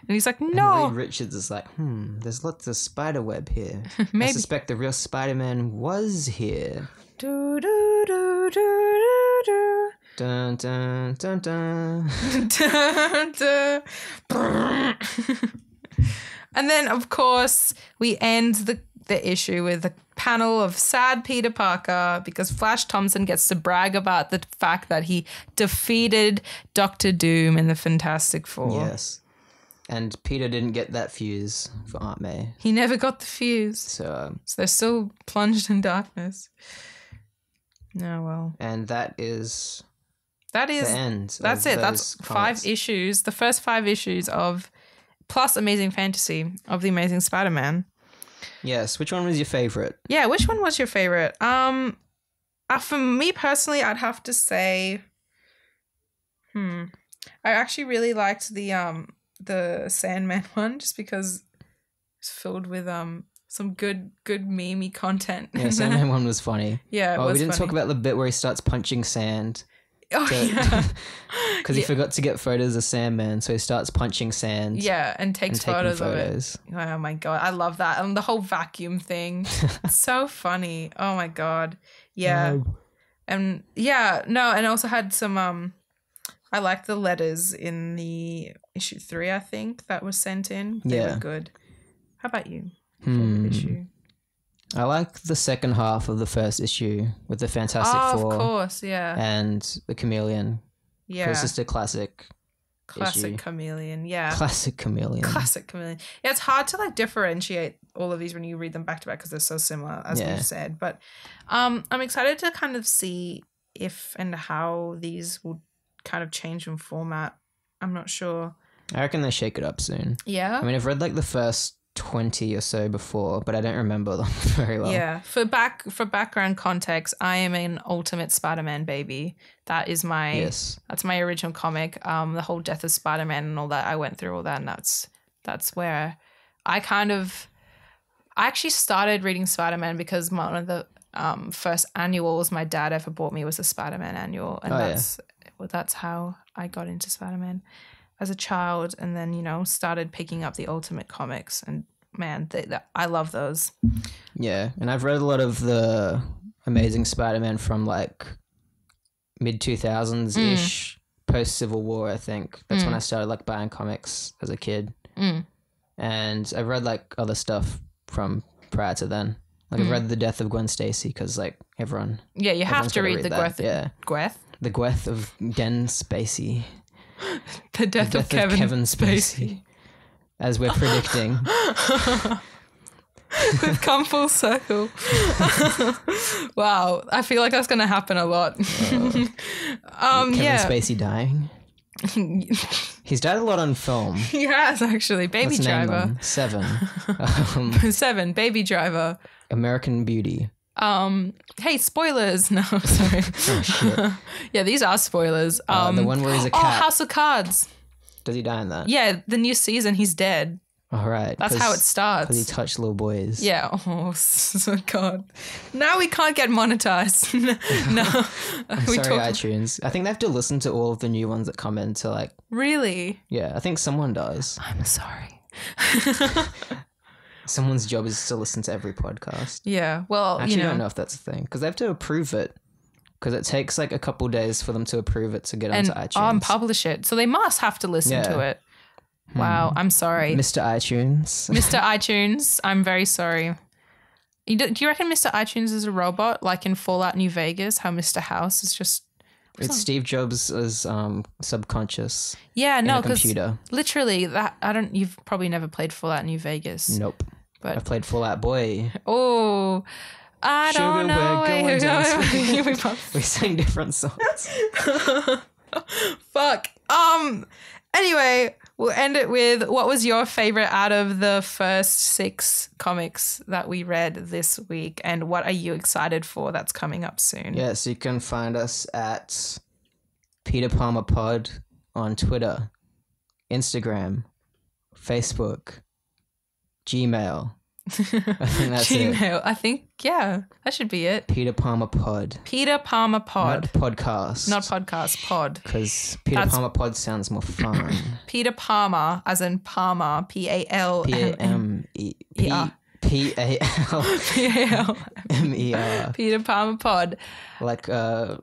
he's like, "No." And Reed Richards is like, "There's lots of spider web here. Maybe. I suspect the real Spider-Man was here." Do, do, do, do, do, do. Dun, dun, dun, dun. Dun, dun. And then, of course, we end the issue with a panel of sad Peter Parker because Flash Thompson gets to brag about the fact that he defeated Dr. Doom in the Fantastic Four. Yes. And Peter didn't get that fuse for Aunt May. He never got the fuse. So they're still plunged in darkness. Oh, well. And that is the end. That's it. That's comics. 5 issues. The first 5 issues of plus Amazing Fantasy of the Amazing Spider-Man. Yes. Which one was your favorite? Yeah. Which one was your favorite? For me personally, I'd have to say, I actually really liked the Sandman one just because it's filled with some good meme-y content. Yeah, Sandman one was funny. Yeah, it was we didn't funny. talk about the bit where he starts punching sand. Oh, yeah. Because he forgot to get photos of Sandman, so he starts punching sand. Yeah, and takes photos of it. Oh my God, I love that. And the whole vacuum thing. It's so funny. Oh my God. Yeah. And and also had some, I liked the letters in the issue 3, I think, that was sent in. They were good. How about you? Favorite issue? I like the second half of the first issue with the Fantastic Four. Of course, yeah. And the Chameleon. Yeah. It's just a classic issue. Chameleon, yeah. Classic Chameleon. Yeah, it's hard to like differentiate all of these when you read them back to back because they're so similar, as we've said. But I'm excited to kind of see if and how these will kind of change in format. I'm not sure. I reckon they shake it up soon. Yeah? I mean, I've read like the first 20 or so before, but I don't remember them very well. Yeah. For background context, I am an Ultimate Spider-Man baby. That is that's my original comic. The whole death of Spider-Man and all that. I went through all that, and that's where I actually started reading Spider-Man because one of the first annuals my dad ever bought me was a Spider-Man annual, and that's how I got into Spider-Man as a child, and then started picking up the Ultimate comics, and man, I love those. Yeah, and I've read a lot of the Amazing Spider-Man from like mid 2000s ish, post Civil War. I think that's when I started like buying comics as a kid, and I've read like other stuff from prior to then. Like I've read The Death of Gwen Stacy because like everyone. Yeah, you have to read the Gweth. Yeah. Gweth? The Gweth of Gen Spacey. The death of Kevin Spacey. As we're predicting. We've come full circle. Wow, I feel like that's going to happen a lot. Kevin Spacey dying. He's died a lot on film. He has, actually. Baby Driver. 7. 7. Baby Driver. American Beauty. Hey, spoilers. No, sorry. Oh, shit. Yeah, these are spoilers. The one where he's a cat. Oh, House of Cards. Does he die in that? Yeah, the new season, he's dead. All right. That's how it starts. Because he touched little boys. Yeah. Oh, God. Now we can't get monetized. No. I'm sorry, iTunes. I think they have to listen to all of the new ones that come in to like... Really? Yeah, I think someone does. I'm sorry. Someone's job is to listen to every podcast. Yeah, well, I don't know if that's a thing because they have to approve it because it takes like a couple days for them to approve it to get onto iTunes. And publish it. So they must have to listen to it. Wow, I'm sorry. Mr. iTunes. Mr. iTunes, I'm very sorry. Do you reckon Mr. iTunes is a robot like in Fallout New Vegas, how Mr. House is just... It's Steve Jobs' subconscious. Yeah, no, because literally you've probably never played Fallout New Vegas. Nope. But I've played Fallout Boy. Oh, I don't know. We're going down. We sang different songs. Fuck. Anyway, we'll end it with what was your favorite out of the first 6 comics that we read this week, and what are you excited for that's coming up soon? Yes, you can find us at peterpalmerpod on Twitter, Instagram, Facebook, Gmail. I think that's Gmail. I think, yeah, that should be it. Peter Palmer Pod. Peter Palmer Pod. Not podcast. Not podcast, pod. Because Peter Palmer Pod sounds more fun. Peter Palmer, as in Palmer, P-A-L-M-E-R. P-A-L-M-E-R. Peter Palmer Pod. Like, yeah.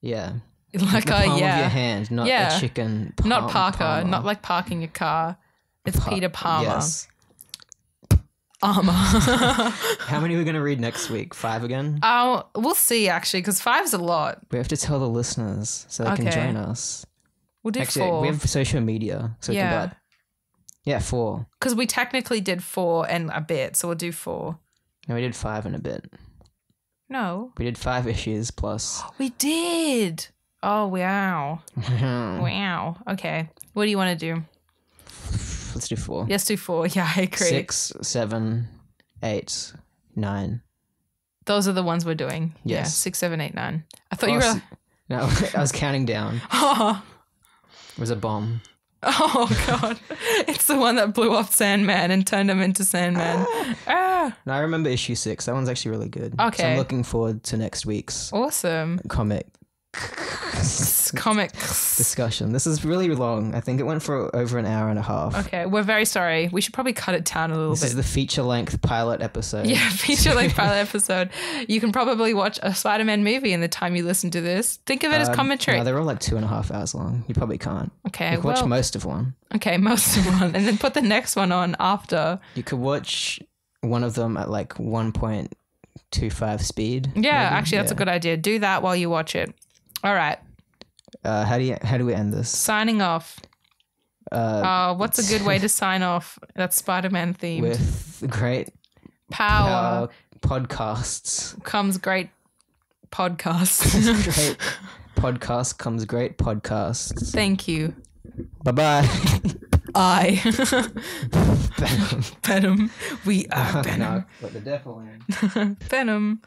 Like the palm of your hand, not a chicken palm. Not Parker, Palmer. Not like parking a car. It's Peter Palmer. Yes. Armor. How many are we going to read next week? 5 again? We'll see, actually, because 5's a lot. We have to tell the listeners so they can join us. We'll do 4. We have social media, so we can do 4. Because we technically did 4 and a bit, so we'll do 4. No, we did 5 and a bit. No. We did 5 issues plus. We did. Oh, wow. Wow. Okay. What do you want to do? Let's do 4. Let's do 4. Yeah, I agree. 6, 7, 8, 9. Those are the ones we're doing. Yes. Yeah, 6, 7, 8, 9. I thought you were... No, I was counting down. Oh. It was a bomb. Oh, God. It's the one that blew up Sandman and turned him into Sandman. No, I remember issue 6. That one's actually really good. Okay. So I'm looking forward to next week's comic discussion. This is really long. I think it went for over an hour and a half. Okay, we're very sorry. We should probably cut it down a little bit. This is the feature-length pilot episode. Yeah, feature-length pilot episode. You can probably watch a Spider-Man movie in the time you listen to this. Think of it as commentary. No, they're all like 2.5 hours long. You probably can't. Okay, you can watch most of one. Okay, most of one. And then put the next one on after. You could watch one of them at like 1.25 speed. Yeah, maybe. Actually, that's a good idea. Do that while you watch it. All right. How do we end this? Signing off. What's a good way to sign off? That's Spider-Man themed. With great power podcasts comes great podcasts. Great podcast comes great podcasts. Thank you. Bye-bye. Venom. We are Venom. No, but the devil in. Venom.